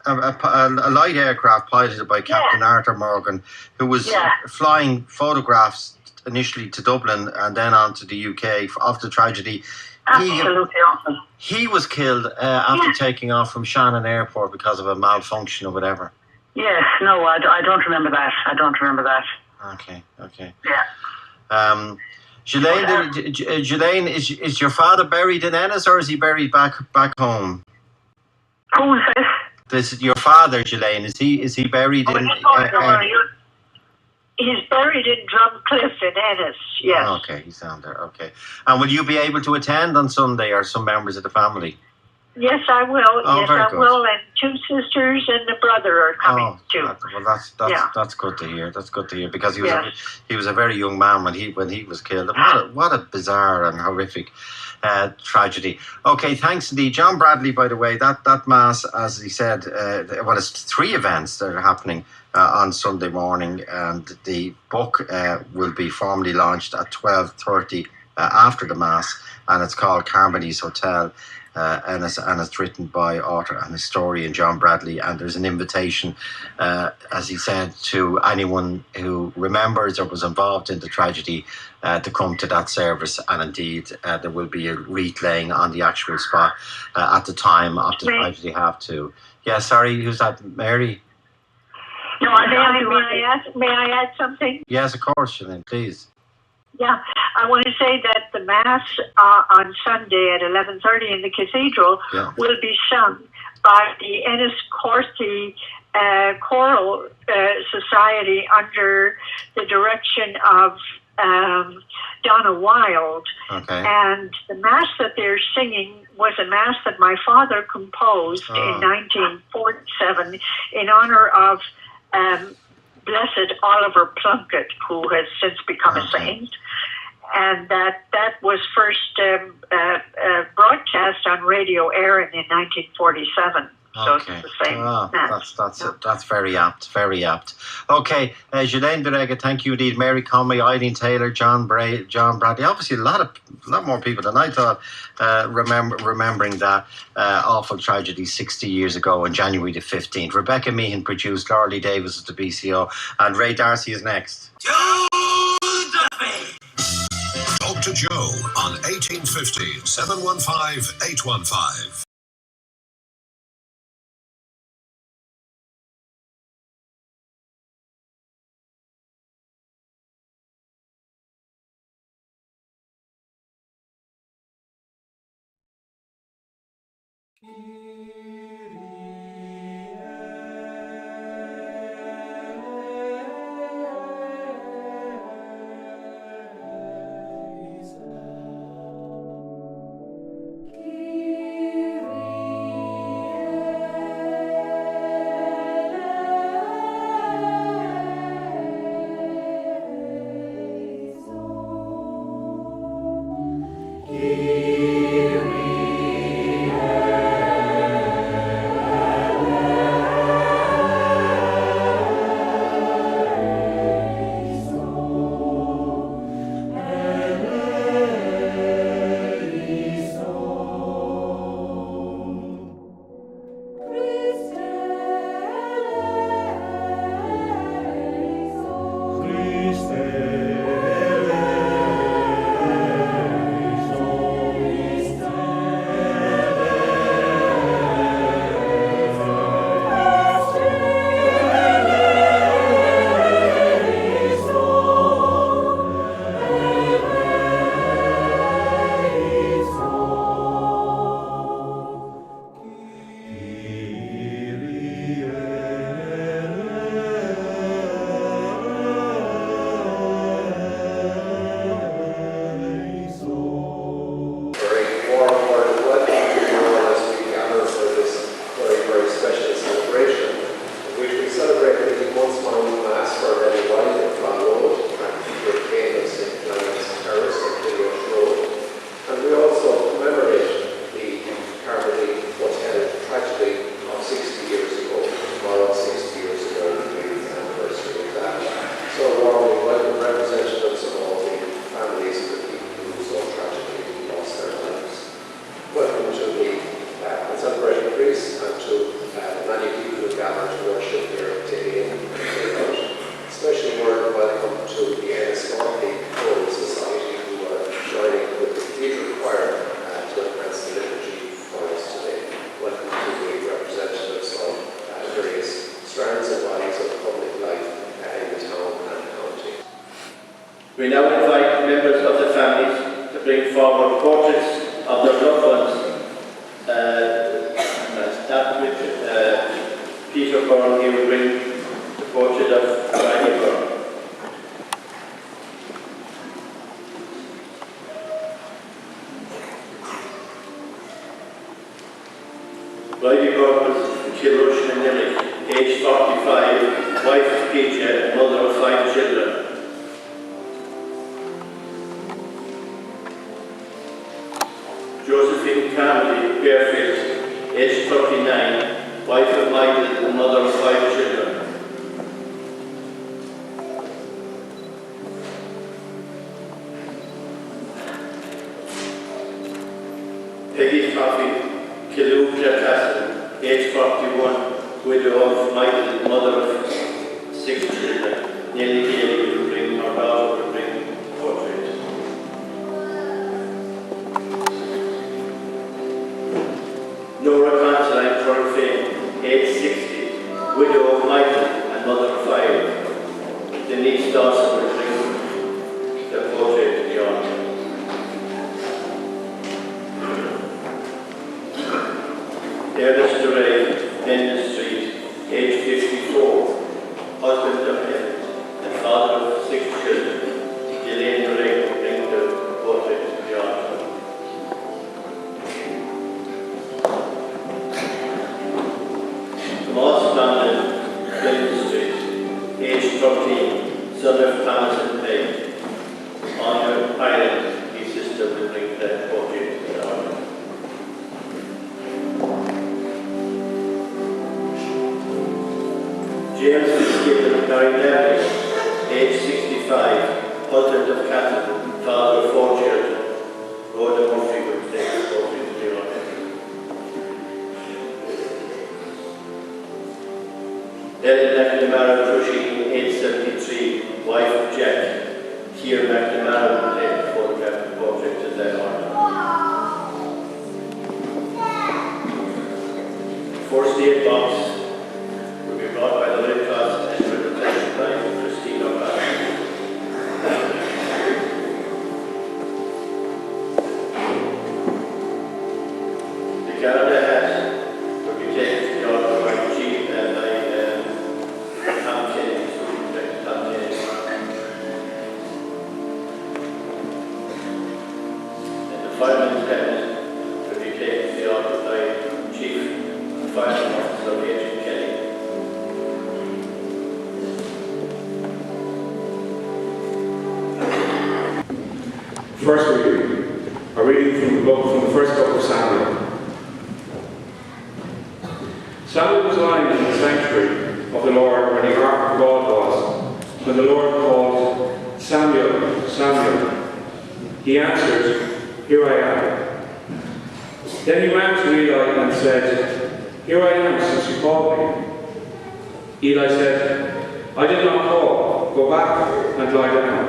A light aircraft piloted by Captain Arthur Morgan, who was flying photographs initially to Dublin and then on to the UK of the tragedy. Absolutely awesome. He was killed after taking off from Shannon Airport because of a malfunction or whatever. Yes, no, I don't remember that. Okay. Yeah. Ghislaine, is your father buried in Ennis or is he buried back home? Who is this? This is your father, Ghislaine. Is he buried in? He's buried in Drumcliff in Ennis. Yes. Okay, he's down there. Okay. And will you be able to attend on Sunday, or some members of the family? Yes, I will. Oh, very good. Will, and 2 sisters and a brother are coming too. Well, that's good to hear. That's good to hear, because he was a very young man when he was killed. What a bizarre and horrific tragedy. Okay, thanks indeed, John Bradley. By the way, that mass, as he said, it's 3 events that are happening on Sunday morning, and the book will be formally launched at 12:30 after the mass, and it's called Carmody's Hotel. Ennis, and it's written by author and historian John Bradley, and there's an invitation, as he said, to anyone who remembers or was involved in the tragedy to come to that service, and indeed there will be a wreath laying on the actual spot at the time of the tragedy. Who's that? Mary? No, may I add something? Yes, of course, Sinead, please. Yeah, I want to say that the Mass on Sunday at 11:30 in the Cathedral will be sung by the Ennis Corthy Choral Society under the direction of Donna Wilde. Okay. And the Mass that they're singing was a Mass that my father composed in 1947 in honor of Blessed Oliver Plunkett, who has since become a saint. And that was first broadcast on Radio Erin in 1947. So it's the same. That's very apt. Very apt. Okay, Ghislaine Derega, thank you indeed. Mary Conway, Eileen Taylor, John Bradley. Obviously, a lot more people than I thought remembering that awful tragedy 60 years ago on January the 15th. Rebecca Meehan produced. Laura Davis is the BCO, and Ray Darcy is next. Talk to Joe on 1850 715 815. We now invite members of the families to bring forward portraits of their loved ones. Start with Peter Byrne. He will bring the portrait of Bridie Byrne. Bridie Byrne was from Kilrush and Ennis, aged 45, wife of Peter and mother of 5 children. Josephine Carmody, Fairfield, aged 39, wife of Michael and mother of 5 children. Peggy Coffey, Killuke Castle, aged 41, widow of Michael and mother of 6 children. Nearly Gail will bring her daughter will bring the portrait. Nora Considine Cornfane, aged 60, widow of Michael and mother of 5. Denise Dawson will bring the portrait to the altar. Ernest DeRay, Ennis Street, aged 54, husband of Helen and father of 6 children. Elaine DeRay will bring the portrait to the altar. Thomas Bannon, Clinton Street, aged 13, son of Thomas and Peg. Honor Ireland, his sister will bring the portrait to the altar. James Gibbon Carmody, aged 65, husband of Catherine, father of 4 children. Rhoda Murphy will take the portrait to the altar. Ellen McNamara Cushing, aged 73, wife of Jack. Keir McNamara will take the photograph portrait to the altar. First aid box will be brought by the Red Cross and represented by Christine O'Connor. The Canada hat will be taken to the altar by Chief and by Tom Kennedy, who will protect Tom Kennedy. And the fireman's helmet will be taken to the altar by Chief Fireman Officer Agent Kelly. First reading, a reading from the first book of Samuel. Samuel was lying in the sanctuary of the Lord where the ark of God was, when the Lord called, Samuel, Samuel. He answered, Here I am. Then he ran to Eli and said, Here I am, since you called me. Eli said, I did not call. Go back and lie down.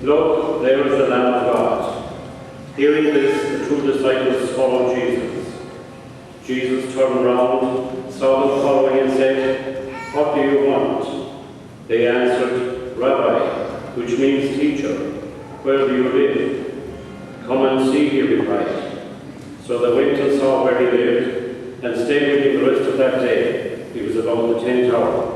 Look, there is the Lamb of God. Hearing this, the two disciples followed Jesus. Jesus turned round, saw them following, and said, "What do you want?" They answered, "Rabbi," which means teacher, "where do you live?" "Come and see," he replied. So they went and saw where he lived, and stayed with him the rest of that day. It was about the 10th hour.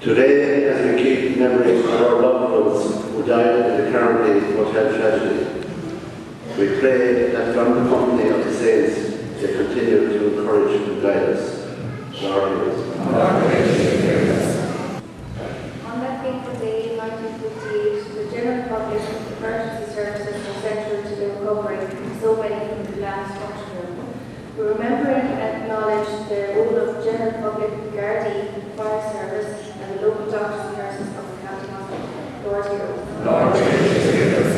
Today, as we keep memory of our loved ones who died in the Carmody hotel tragedy, we pray that from the company of the saints they continue to encourage and guide us. Lord, hear us. On that fateful day in 1958, the general public emergency services were central to the recovery of so many from the last structure. We remember and acknowledge the role of general public, Gardaí, fire service, and the local doctors and nurses of the county hospital. Lord, hear us. Lord, hear us.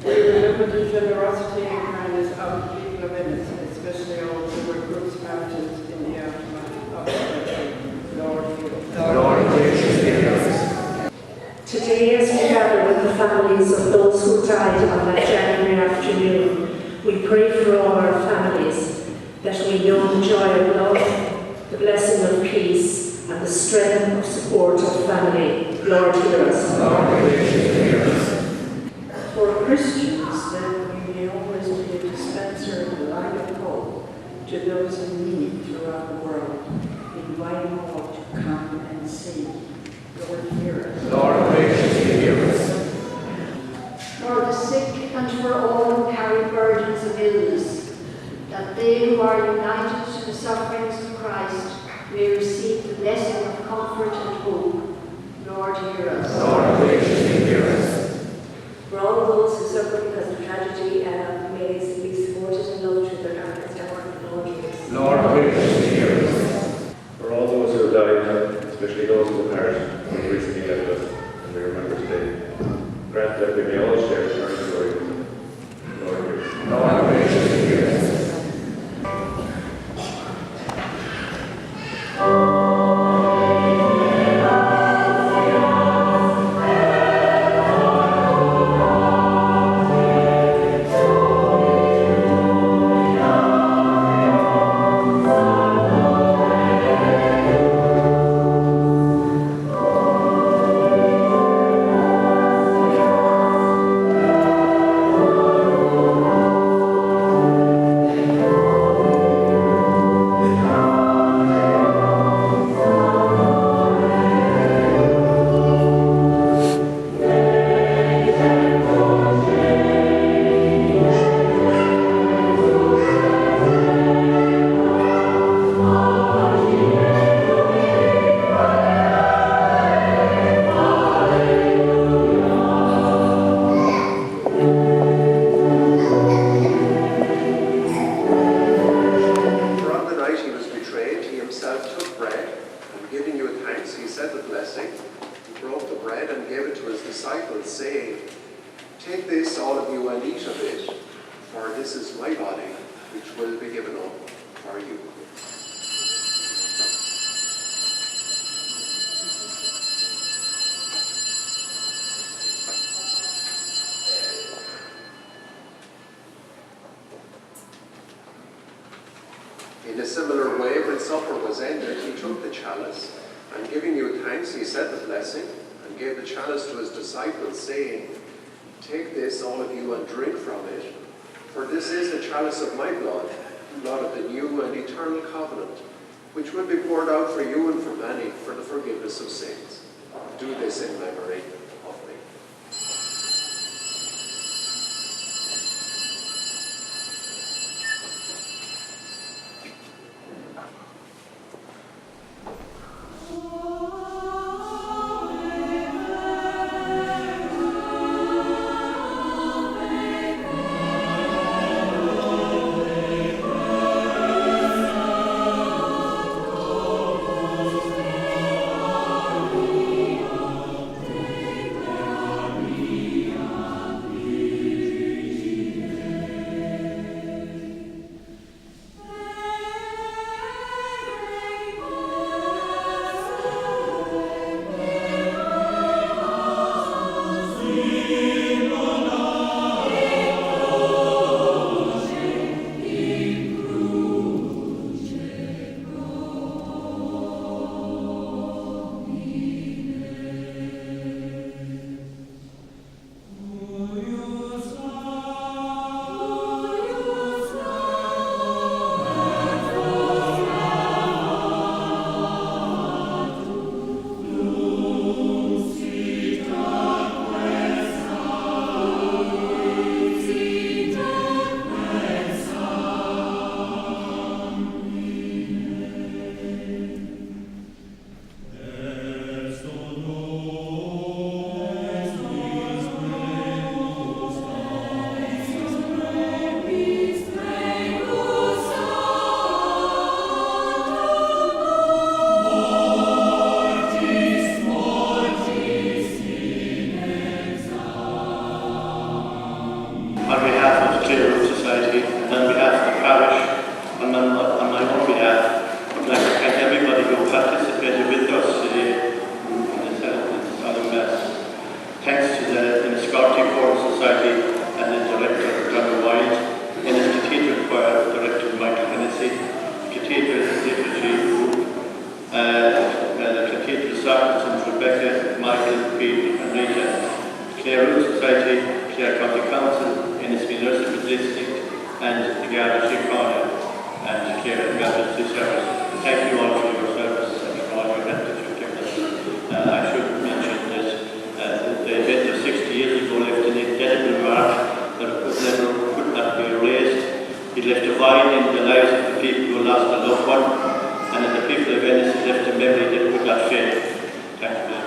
We remember the generosity and kindness of the people of Ennis, especially all who were Group's martyrs in the aftermath of the tragedy. Lord, hear us. Lord, hear us. Today, as we gather with the families of those who died on that January afternoon, we pray for all our families, that we know the joy of love, the blessing of peace, and the strength of support of family. Lord, hear us. Lord, hear us. For Christians, then we may always be a dispenser of the light of hope to those in need throughout the world, inviting all to come and see. Lord, hear us. Lord, hear us. For the sick and for all who carry burdens of illness, that they who are united to the sufferings of Christ may receive the blessing of comfort and hope. Lord, hear us. Lord, hear us. For all those who suffer because of tragedy, may they be supported and loved through their darkest hour. Lord, hear us. Lord, hear us. For all those who have died, especially those who departed, who recently left us, and we remember today, grant that we may all share eternal glory with them. Lord, hear us. Lord, hear us. In a similar way, when supper was ended, he took the chalice, and giving you thanks, he said the blessing, and gave the chalice to his disciples, saying, "Take this, all of you, and drink from it, for this is the chalice of my blood, blood of the new and eternal covenant, which will be poured out for you and for many for the forgiveness of sins. Do this in memory of me." On behalf of the Clear Root Society and on behalf of the parish, and on my own behalf, I'd like to thank everybody who participated with us today in the solemn Mass. Thanks to the Ennis Choral Society and the Director, John Wilde, Ennis Cathedral Choir Director, Michael Hennessy, Cathedral Liturgy Group, the Cathedral Sargents, Rebecca, Michael, Pete, and Rita, Clear Root Society, Clare County Council, Ennis Municipal District, and the Garda Síochána and Clare Garda Service. Thank you all for your service and for all your help that you've given us. I should mention that the event of 60 years ago left an indelible mark that could not be erased. It left a void in the lives of the people who lost a loved one, and in the people of Ennis it left a memory that could not fade. Thank you very much.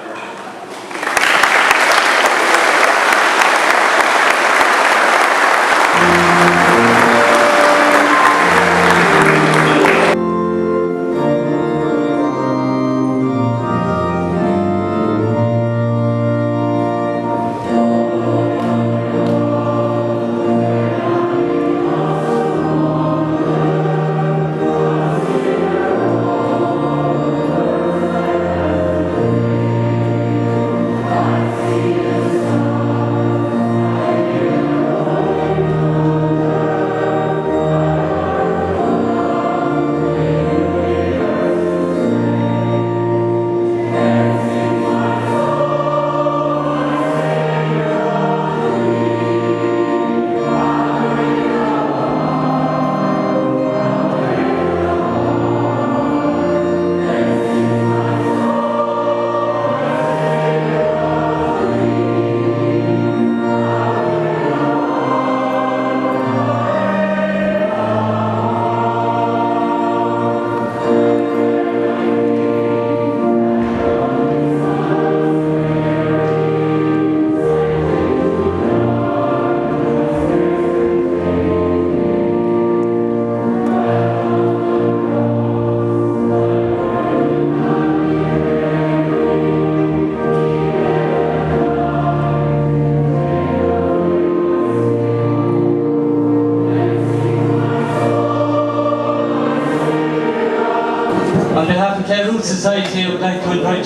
Society, I would like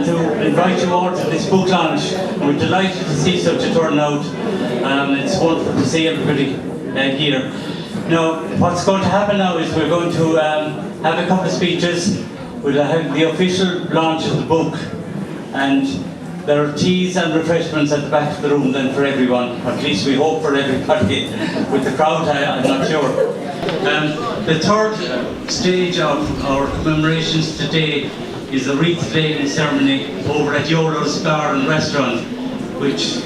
to invite you all to this book launch. We're delighted to see such a turnout. It's wonderful to see everybody here. Now, what's going to happen now is we're going to have a couple of speeches. We'll have the official launch of the book, and there are teas and refreshments at the back of the room then for everyone. At least we hope for everybody. With the crowd, I'm not sure. The third stage of our commemorations today is the wreath laying ceremony over at Yolo's Bar and Restaurant, which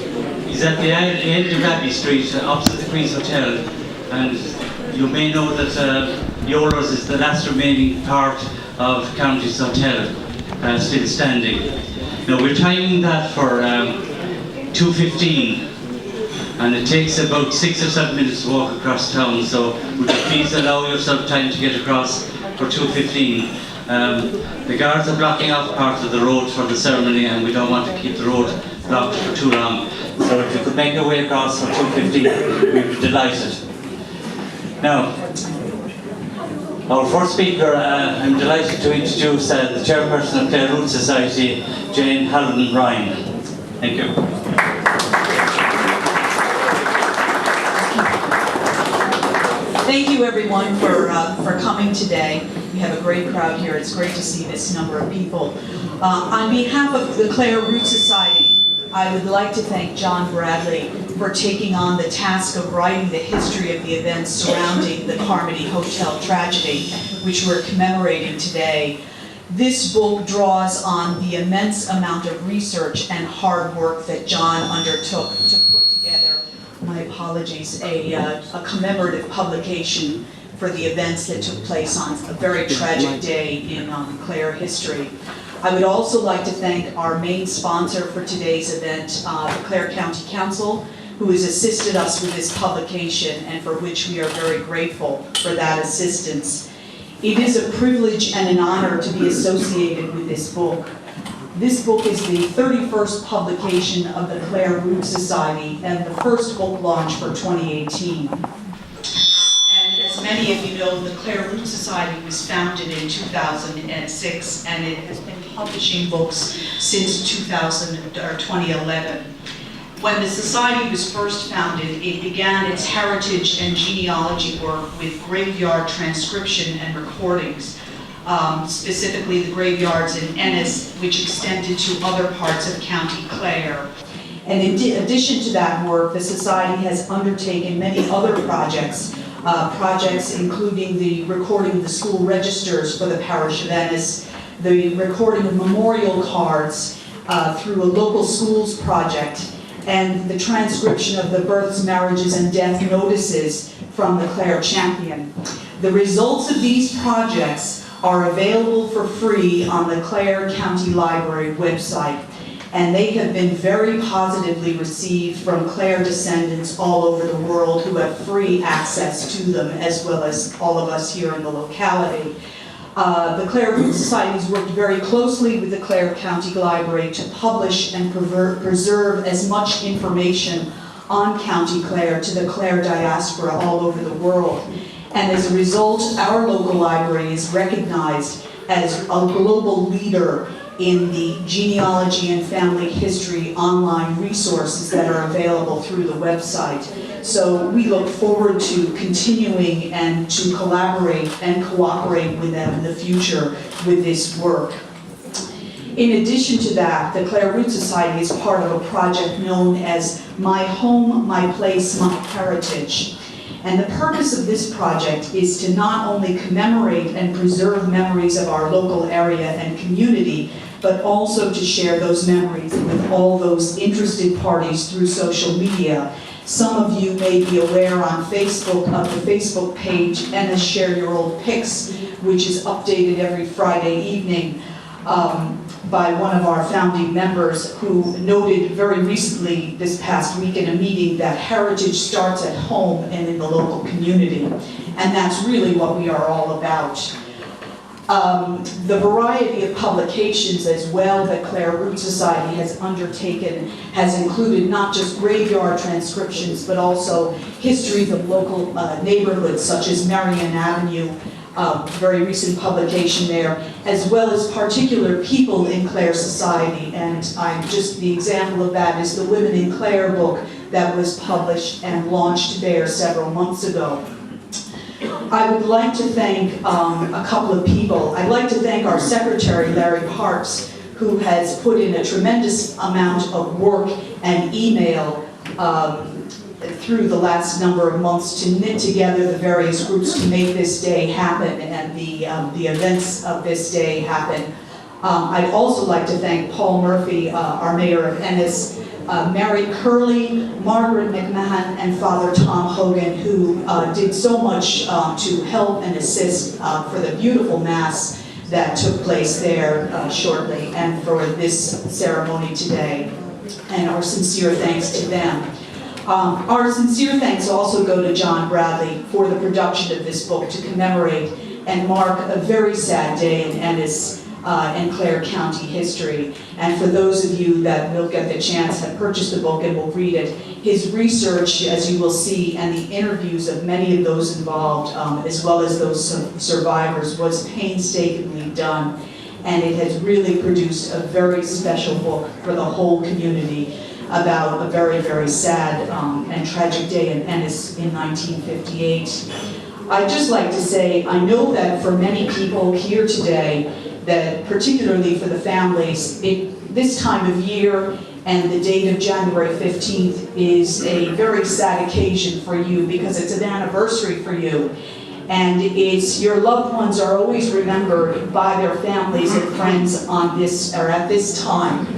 is at the end of Abbey Street, opposite the Queen's Hotel. And you may know that Yolo's is the last remaining part of County's Hotel, still standing. Now we're timing that for 2:15. And it takes about 6 or 7 minutes to walk across town, so would you please allow yourself time to get across for 2:15. The guards are blocking off part of the road for the ceremony, and we don't want to keep the road blocked for too long. So if you could make your way across for 2:15, we'd be delighted. Now, our first speaker, I'm delighted to introduce the chairperson of Clear Root Society, Jane Halloran Ryan. Thank you. everyone for coming today. We have a great crowd here. It's great to see this number of people. On behalf of the Clare Root Society, I would like to thank John Bradley for taking on the task of writing the history of the events surrounding the Carmody Hotel tragedy, which we're commemorating today. This book draws on the immense amount of research and hard work that John undertook to put together, my apologies, a commemorative publication for the events that took place on a very tragic day in Clare history. I would also like to thank our main sponsor for today's event, the Clare County Council, who has assisted us with this publication and for which we are very grateful for that assistance. It is a privilege and an honor to be associated with this book. This book is the 31st publication of the Clare Root Society and the first book launch for 2018. As many of you know, the Clare Root Society was founded in 2006, and it has been publishing books since 2011. When the Society was first founded, it began its heritage and genealogy work with graveyard transcription and recordings, specifically the graveyards in Ennis, which extended to other parts of County Clare. And in addition to that work, the Society has undertaken many other projects, including the recording of the school registers for the parish of Ennis, the recording of memorial cards through a local schools project, and the transcription of the births, marriages, and death notices from the Clare Champion. The results of these projects are available for free on the Clare County Library website, and they have been very positively received from Clare descendants all over the world who have free access to them, as well as all of us here in the locality. The Clare Root Society has worked very closely with the Clare County Library to publish and preserve as much information on County Clare to the Clare diaspora all over the world. And as a result, our local library is recognized as a global leader in the genealogy and family history online resources that are available through the website. So we look forward to continuing and to collaborate and cooperate with them in the future with this work. In addition to that, the Clare Root Society is part of a project known as My Home, My Place, My Heritage. And the purpose of this project is to not only commemorate and preserve memories of our local area and community, but also to share those memories with all those interested parties through social media. Some of you may be aware on Facebook of the Facebook page, Ennis Share Your Old Pics, which is updated every Friday evening by one of our founding members, who noted very recently this past week in a meeting that heritage starts at home and in the local community. And that's really what we are all about. The variety of publications as well that Clare Root Society has undertaken has included not just graveyard transcriptions, but also histories of local neighborhoods such as Marion Avenue, very recent publication there, as well as particular people in Clare society. And the example of that is the Women in Clare book that was published and launched there several months ago. I would like to thank a couple of people. I'd like to thank our secretary, Larry Parks, who has put in a tremendous amount of work and email through the last number of months to knit together the various groups to make this day happen and the events of this day happen. I'd also like to thank Paul Murphy, our mayor of Ennis, Mary Curley, Margaret McMahon, and Father Tom Hogan, who did so much to help and assist for the beautiful Mass that took place there shortly, and for this ceremony today. And our sincere thanks to them. Our sincere thanks also go to John Bradley for the production of this book to commemorate and mark a very sad day in Ennis and Clare County history. And for those of you that will get the chance, have purchased the book and will read it, his research, as you will see, and the interviews of many of those involved, as well as those survivors, was painstakingly done. And it has really produced a very special book for the whole community about a very, very sad and tragic day in Ennis in 1958. I'd just like to say, I know that for many people here today, that particularly for the families, this time of year and the date of January 15th is a very sad occasion for you because it's an anniversary for you. And it's your loved ones are always remembered by their families and friends on this or at this time.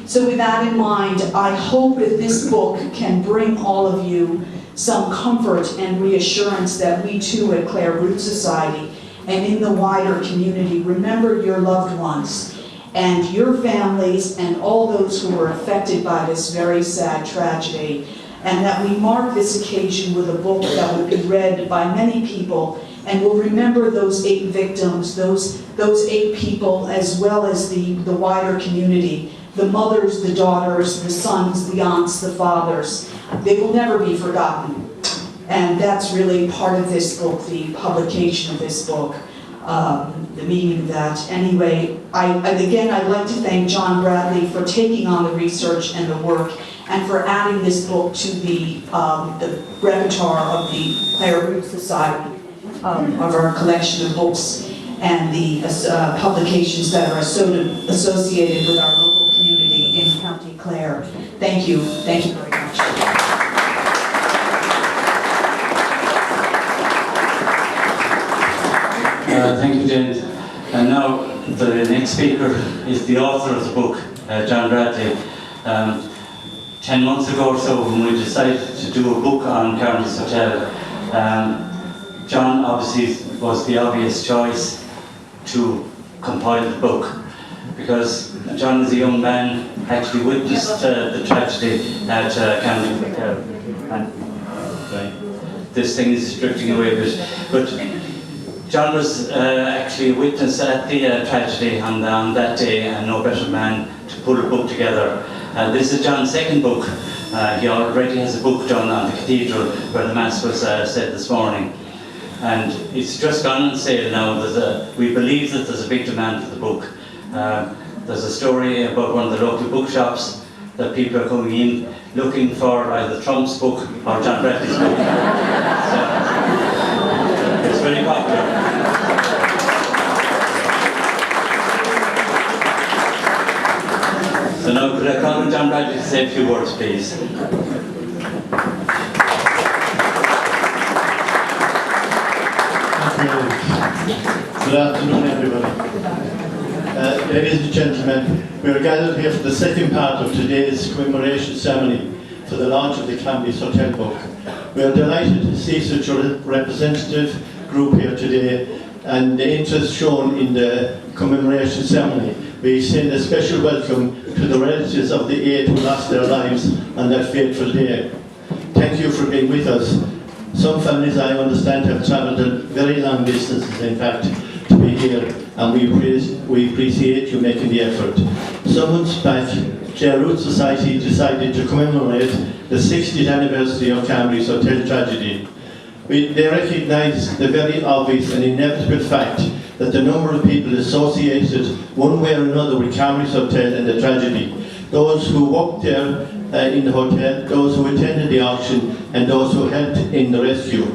So with that in mind, I hope that this book can bring all of you some comfort and reassurance that we too at Clare Root Society and in the wider community remember your loved ones and your families and all those who were affected by this very sad tragedy, and that we mark this occasion with a book that would be read by many people and will remember those 8 victims, those 8 people, as well as the wider community, the mothers, the daughters, the sons, the aunts, the fathers. They will never be forgotten. And that's really part of this book, the publication of this book, the meaning of that. Anyway, I'd like to thank John Bradley for taking on the research and the work and for adding this book to the repertoire of the Clare Root Society, of our collection of books and the publications that are associated with our local community in County Clare. Thank you very much. Thank you, Jane. And now the next speaker is the author of the book, John Bradley. 10 months ago or so, when we decided to do a book on Carmody's Hotel, John obviously was the obvious choice to compile the book, because John as a young man actually witnessed the tragedy at Carmody Hotel. And this thing is drifting away a bit. But John was actually a witness at the tragedy on that day, and no better man to put a book together. This is John's second book. He already has a book done on the cathedral where the Mass was said this morning. And it's just gone on sale now. We believe that there's a big demand for the book. There's a story about one of the local bookshops that people are coming in looking for either Trump's book or John Bradley's book. So, it's very popular. So now could I call on John Bradley to say a few words, please? Good afternoon, everybody. Ladies and gentlemen, we are gathered here for the second part of today's commemoration ceremony for the launch of the Carmody's Hotel book. We are delighted to see such a representative group here today and the interest shown in the commemoration ceremony. We extend a special welcome to the relatives of the 8 who lost their lives on that fateful day. Thank you for being with us. Some families, I understand, have travelled very long distances, in fact, to be here, and we appreciate you making the effort. Some months back, Clare Root Society decided to commemorate the 60th anniversary of Carmody's Hotel tragedy. They recognised the very obvious and inevitable fact that the number of people associated one way or another with Carmody's Hotel and the tragedy, those who worked there in the hotel, those who attended the auction, and those who helped in the rescue.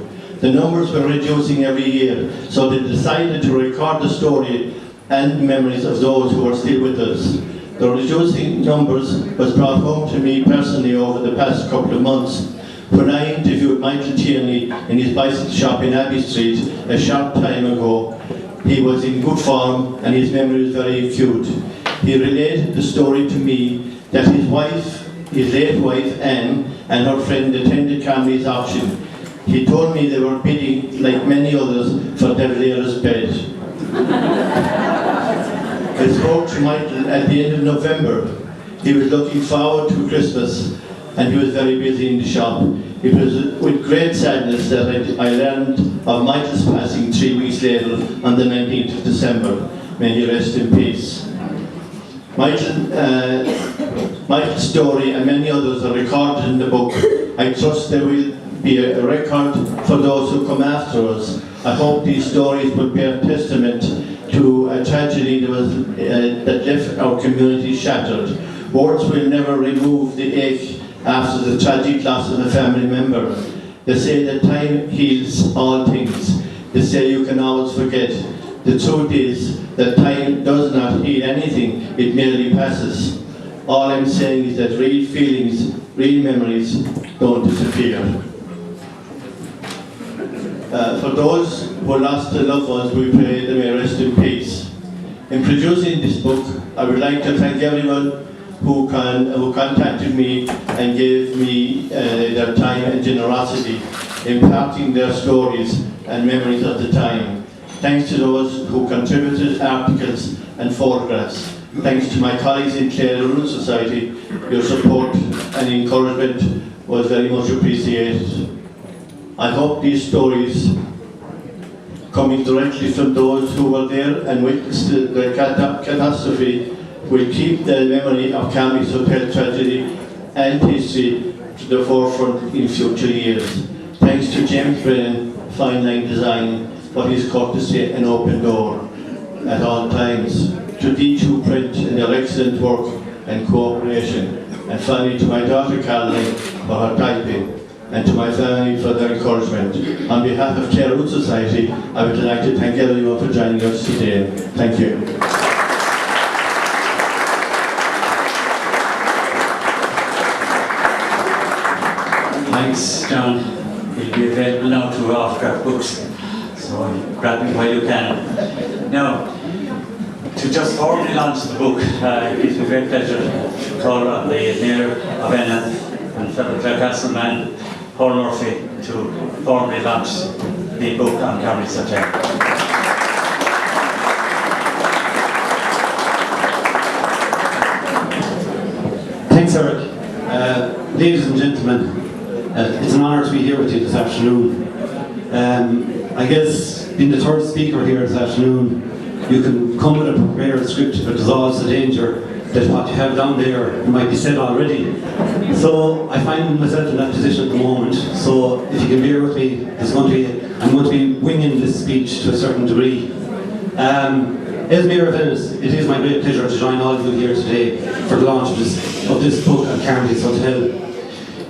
The numbers were reducing every year, so they decided to record the story and memories of those who are still with us. The reducing numbers was brought home to me personally over the past couple of months when I interviewed Michael Tierney in his bicycle shop in Abbey Street a short time ago. He was in good form and his memory was very acute. He related the story to me that his wife, his late wife Anne, and her friend attended Carmody's auction. He told me they were bidding, like many others, for De Valera's bed. I spoke to Michael at the end of November. He was looking forward to Christmas and he was very busy in the shop. It was with great sadness that I learned of Michael's passing 3 weeks later on the 19th of December. May he rest in peace. Michael's story and many others are recorded in the book. I trust there will be a record for those who come after us. I hope these stories will bear testament to a tragedy that left our community shattered. Words will never remove the ache after the tragic loss of a family member. They say that time heals all things. They say you can always forget. The truth is that time does not heal anything, it merely passes. All I'm saying is that real feelings, real memories don't disappear. For those who lost their loved ones, we pray they may rest in peace. In producing this book, I would like to thank everyone who contacted me and gave me their time and generosity, imparting their stories and memories of the time. Thanks to those who contributed articles and photographs. Thanks to my colleagues in Clare Rural Society, your support and encouragement was very much appreciated. I hope these stories, coming directly from those who were there and witnessed the catastrophe, will keep the memory of Carmody's hotel tragedy and history to the forefront in future years. Thanks to James Brennan, Fine Line Design, for his courtesy and open door at all times. To D2 Print and their excellent work and cooperation. And finally to my daughter Caroline for her typing. And to my family for their encouragement. On behalf of Clare Rural Society, I would like to thank everyone for joining us today. Thank you. Thanks, John. Will be available now to autograph books, so grab them while you can. Now, to just formally launch the book, it gives me great pleasure to call on the Mayor of Ennis and fellow Clarecastle man, Paul Murphy, to formally launch the book on Carmody's hotel. Thanks, Eric. Ladies and gentlemen, it's an honour to be here with you this afternoon. I guess being the third speaker here this afternoon, you can come with a prepared script, but there's always a danger that what you have down there might be said already. So I find myself in that position at the moment. So if you can bear with me, I'm going to be winging this speech to a certain degree. As Mayor of Ennis, it is my great pleasure to join all of you here today for the launch of this book at Carmody's Hotel.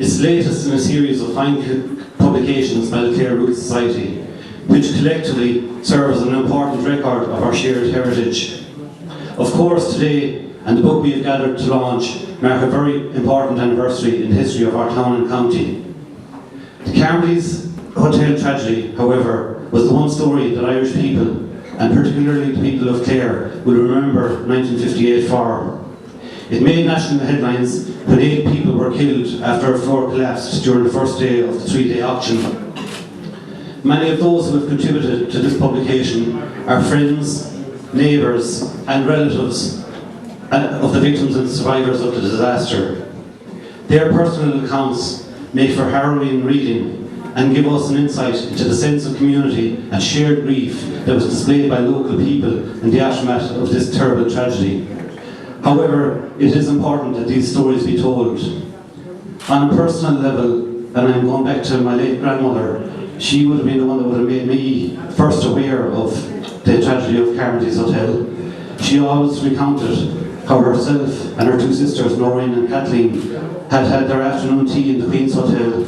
It's the latest in a series of fine publications by the Clare Rural Society, which collectively serve as an important record of our shared heritage. Of course, today, and the book we have gathered to launch, mark a very important anniversary in the history of our town and county. The Carmody's hotel tragedy, however, was the one story that Irish people, and particularly the people of Clare, will remember 1958 for. It made national headlines when 8 people were killed after a floor collapsed during the first day of the 3-day auction. Many of those who have contributed to this publication are friends, neighbours and relatives of the victims and survivors of the disaster. Their personal accounts make for harrowing reading and give us an insight into the sense of community and shared grief that was displayed by local people in the aftermath of this terrible tragedy. However, it is important that these stories be told. On a personal level, and I'm going back to my late grandmother, she would have been the one that would have made me first aware of the tragedy of Carmody's Hotel. She always recounted how herself and her 2 sisters, Noreen and Kathleen, had had their afternoon tea in the Queen's Hotel.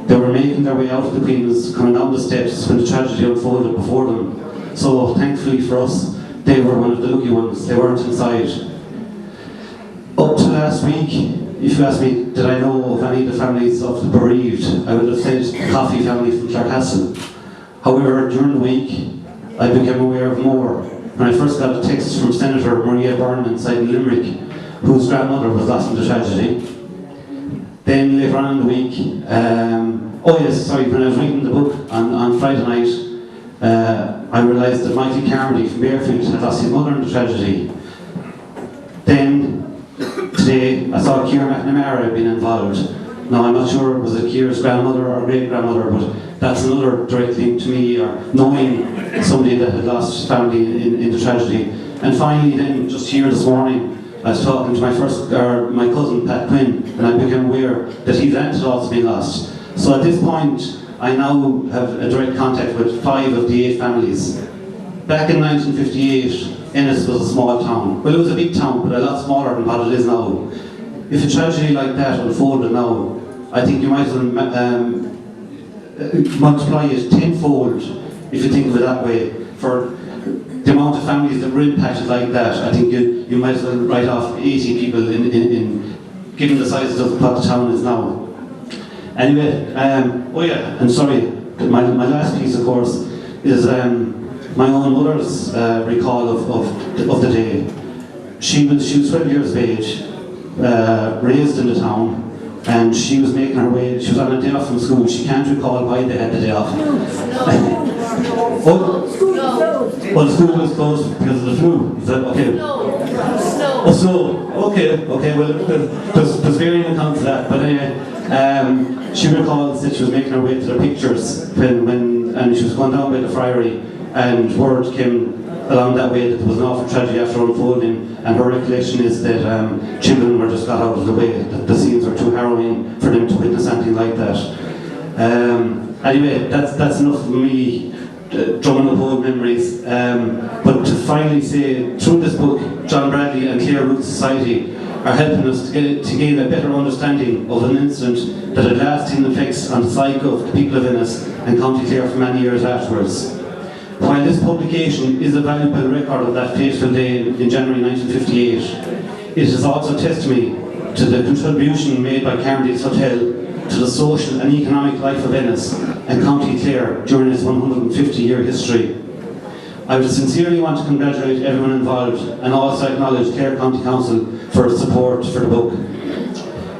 They were making their way out of the Queen's, coming down the steps when the tragedy unfolded before them. So thankfully for us, they were one of the lucky ones. They weren't inside. Up to last week, if you asked me, did I know of any of the families of the bereaved, I would have said the Coffey family from Clarecastle. However, during the week, I became aware of more. When I first got a text from Senator Maria Byrne inside Limerick, whose grandmother was lost in the tragedy. Then later on in the week, when I was reading the book on Friday night, I realised that Michael Carmody from Bearfield had lost his mother in the tragedy. Then, today, I saw Ciara McNamara being involved. Now, I'm not sure was it Ciara's grandmother or great-grandmother, but that's another direct link to me, or knowing somebody that had lost family in the tragedy. And finally, then, just here this morning, I was talking to my cousin, Pat Quinn, and I became aware that his aunt had also been lost. So at this point, I now have a direct contact with 5 of the 8 families. Back in 1958, Ennis was a small town. Well, it was a big town, but a lot smaller than what it is now. If a tragedy like that unfolded now, I think you might as well multiply it tenfold if you think of it that way. For the amount of families that were impacted like that, I think you might as well write off 80 people in given the size of what the town is now. Anyway, oh yeah, and sorry, my last piece, of course, is my own mother's recall of the day. She was 12 years of age, raised in the town, and she was making her way. She was on a day off from school. She can't recall why they had the day off. Well, school was closed because of the flu. Is that okay? Oh, snow. Okay. Well, there's varying accounts of that. But anyway, she recalls that she was making her way to the pictures and she was going down by the friary, and word came along that way that there was an awful tragedy after unfolding, and her recollection is that children were just got out of the way, that the scenes were too harrowing for them to witness anything like that. Anyway, that's enough of me drumming up old memories. But to finally say, through this book, John Bradley and Clare Root Society are helping us to gain a better understanding of an incident that had lasting effects on the psyche of the people of Ennis and County Clare for many years afterwards. While this publication is a valuable record of that fateful day in January 1958, it is also testimony to the contribution made by Carmody's Hotel to the social and economic life of Ennis and County Clare during its 150-year history. I would sincerely want to congratulate everyone involved and also acknowledge Clare County Council for its support for the book.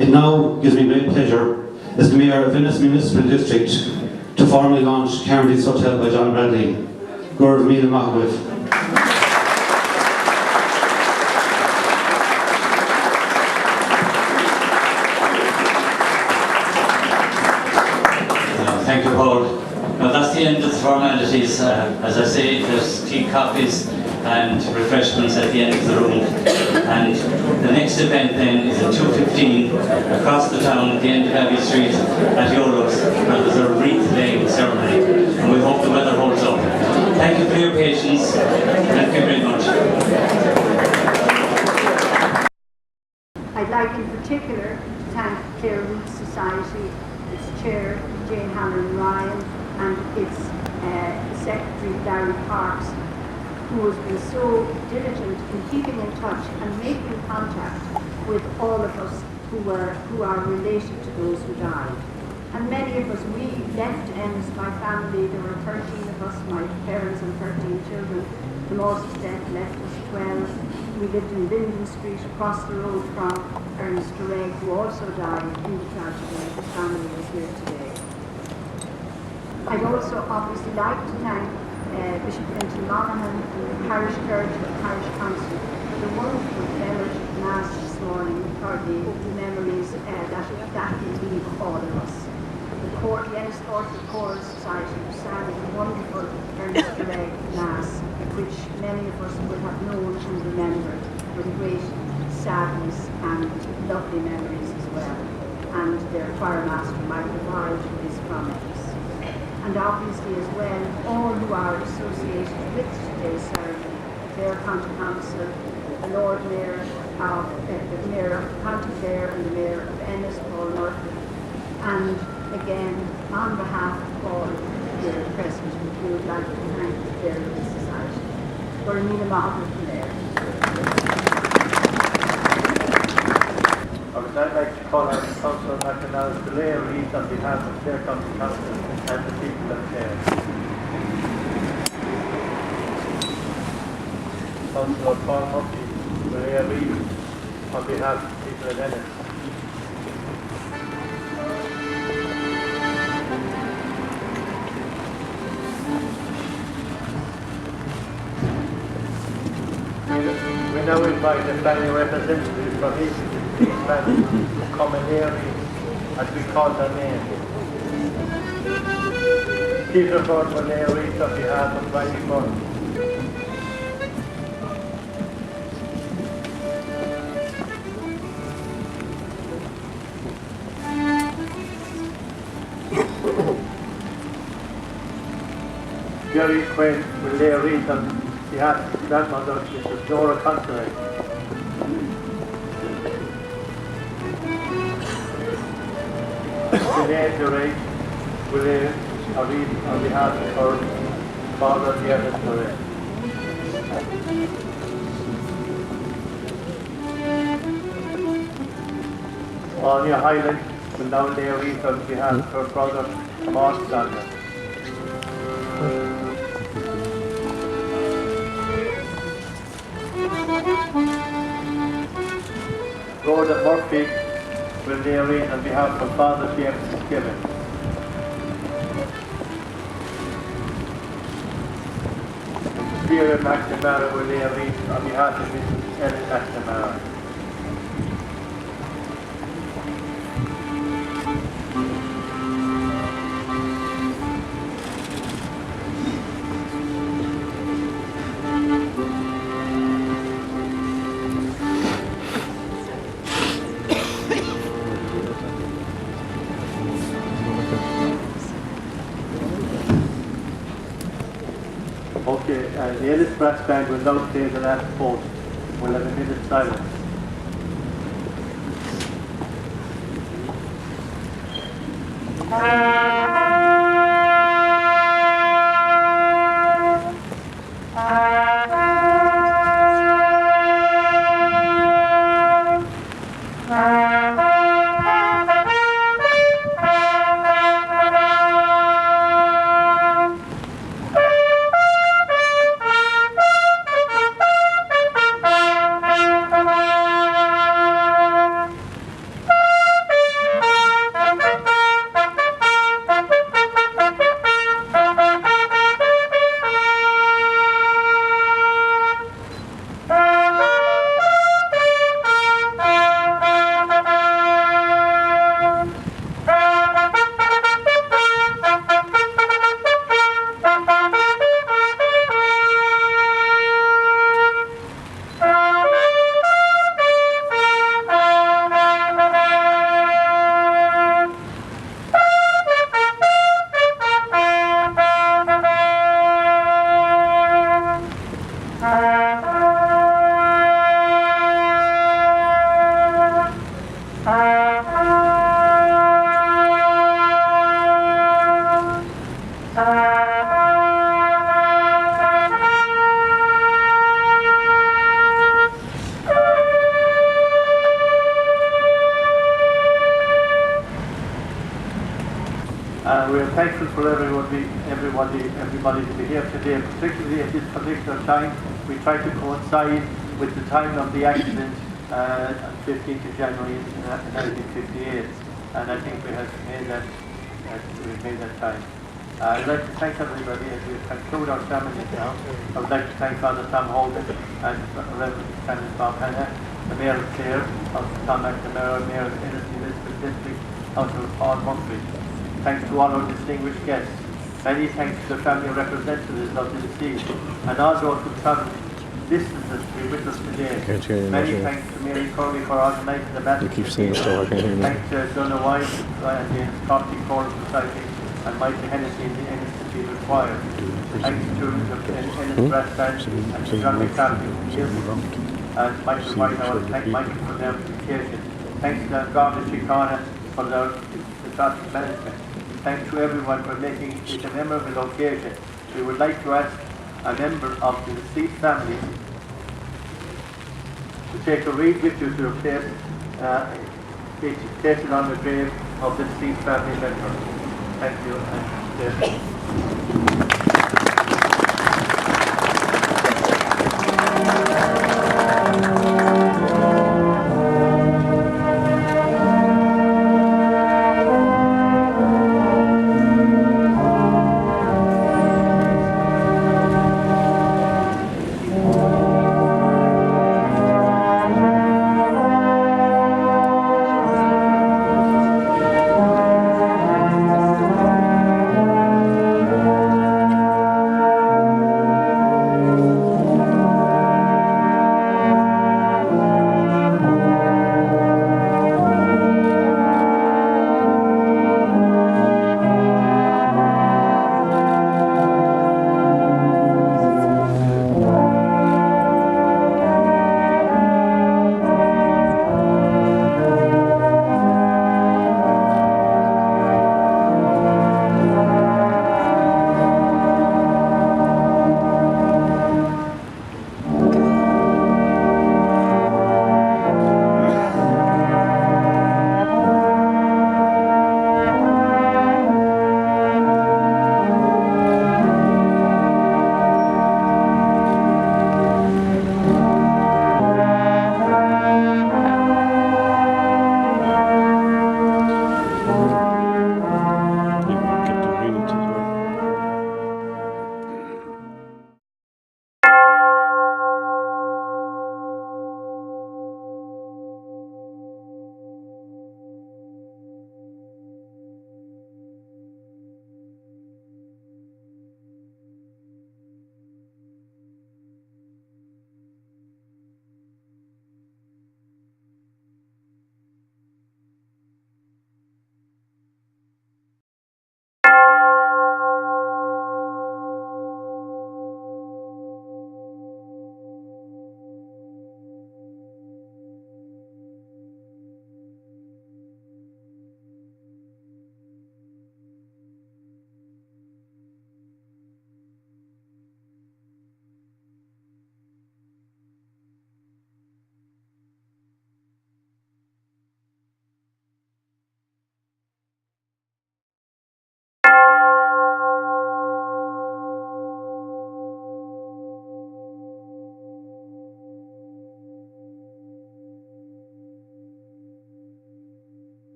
It now gives me great pleasure, as the Mayor of Ennis Municipal District, to formally launch Carmody's Hotel by John Bradley. Gord Mila Mahawith. Thank you, Paul. Now that's the end of the formalities. As I say, there's tea, coffees and refreshments at the end of the room. And the next event then is at 2:15 across the town at the end of Abbey Street at Yolo's, where there's a wreath laying ceremony. And we hope the weather holds up. Thank you for your patience. Thank you very much. I'd like in particular to thank Clare Root Society, its chair, Jane Hanlon Ryan, and its secretary, Larry Parks, who has been so diligent in keeping in touch and making contact with all of us who are related to those who died. And many of us, we left Ennis, my family, there were 13 of us, my parents and 13 children. The most death left us 12. We lived in Linden Street across the road from Ernest Dureg, who also died in the tragedy. His family is here today. I'd also obviously like to thank Bishop Clinton Monaghan and the parish clergy and parish council for the wonderful fellowship mass this morning, for the memories that will leave all of us. The Ennis Orphan Choral Society sang a wonderful Ernest Dureg mass, which many of us would have known and remembered with great sadness and lovely memories as well. And their choir master, Michael Ward, is from Ennis. And obviously as well, all who are associated with today's ceremony, Clare County Council, the Lord Mayor of the Mayor of County Clare and the Mayor of Ennis, Paul Murphy. And again, on behalf of all here present, we would like to thank the Clare Root Society. Gord Mila Mahawith there. I would now like to call on Councillor McInnes to lay a wreath on behalf of Clare County Council and the people of Clare. Councillor Paul Murphy will lay a wreath on behalf of the people of Ennis. We now invite the family representatives from each family to come and lay a wreath as we call their name. Peter Ford will lay a wreath on behalf of Riley Ford. Jerry Quinn will lay a wreath on behalf of grandmother, Mrs. Dora Constantine. Sinead Dureg will lay a wreath on behalf of her Father, hear this prayer. On your highland, will now lay a wreath on behalf of her brother, Carmody. Rhoda Murphy will lay a wreath on behalf of Father James Gibbon. Vera McNamara will lay a wreath on behalf of Mrs. Ellen McNamara. Okay, the Ennis brass band will now play the last post. We'll have a minute's silence. We are thankful for everybody to be here today, particularly at this particular time. We try to coincide with the time of the accident on 15th of January 1958, and I think we have made that time. I'd like to thank everybody as we conclude our ceremony now. I would like to thank Father Tom Hogan and Reverend Shannon Bob Hannah, the Mayor of Clare, Councillor Tom McNamara, Mayor of Ennis, Elizabeth District, Councillor Paul Murphy. Thanks to all our distinguished guests. Many thanks to the family representatives of the deceased and all those who travelled distances to be with us today. Many thanks to Mary Corley for organising the baptism. You keep saying stuff, I can't hear you. Thanks to Donna White and the Coptic Choral Society and Michael Hennessy and the Ennis Cathedral Choir. Thanks to the Ennis Brass Band and to John McCarthy and Michael White. I want to thank Michael for their application. Thanks to Garda Chicana for the traffic management. Thanks to everyone for making it a memorable occasion. We would like to ask a member of the deceased family to take a wreath with you to place it on the grave of the deceased family member. Thank you. And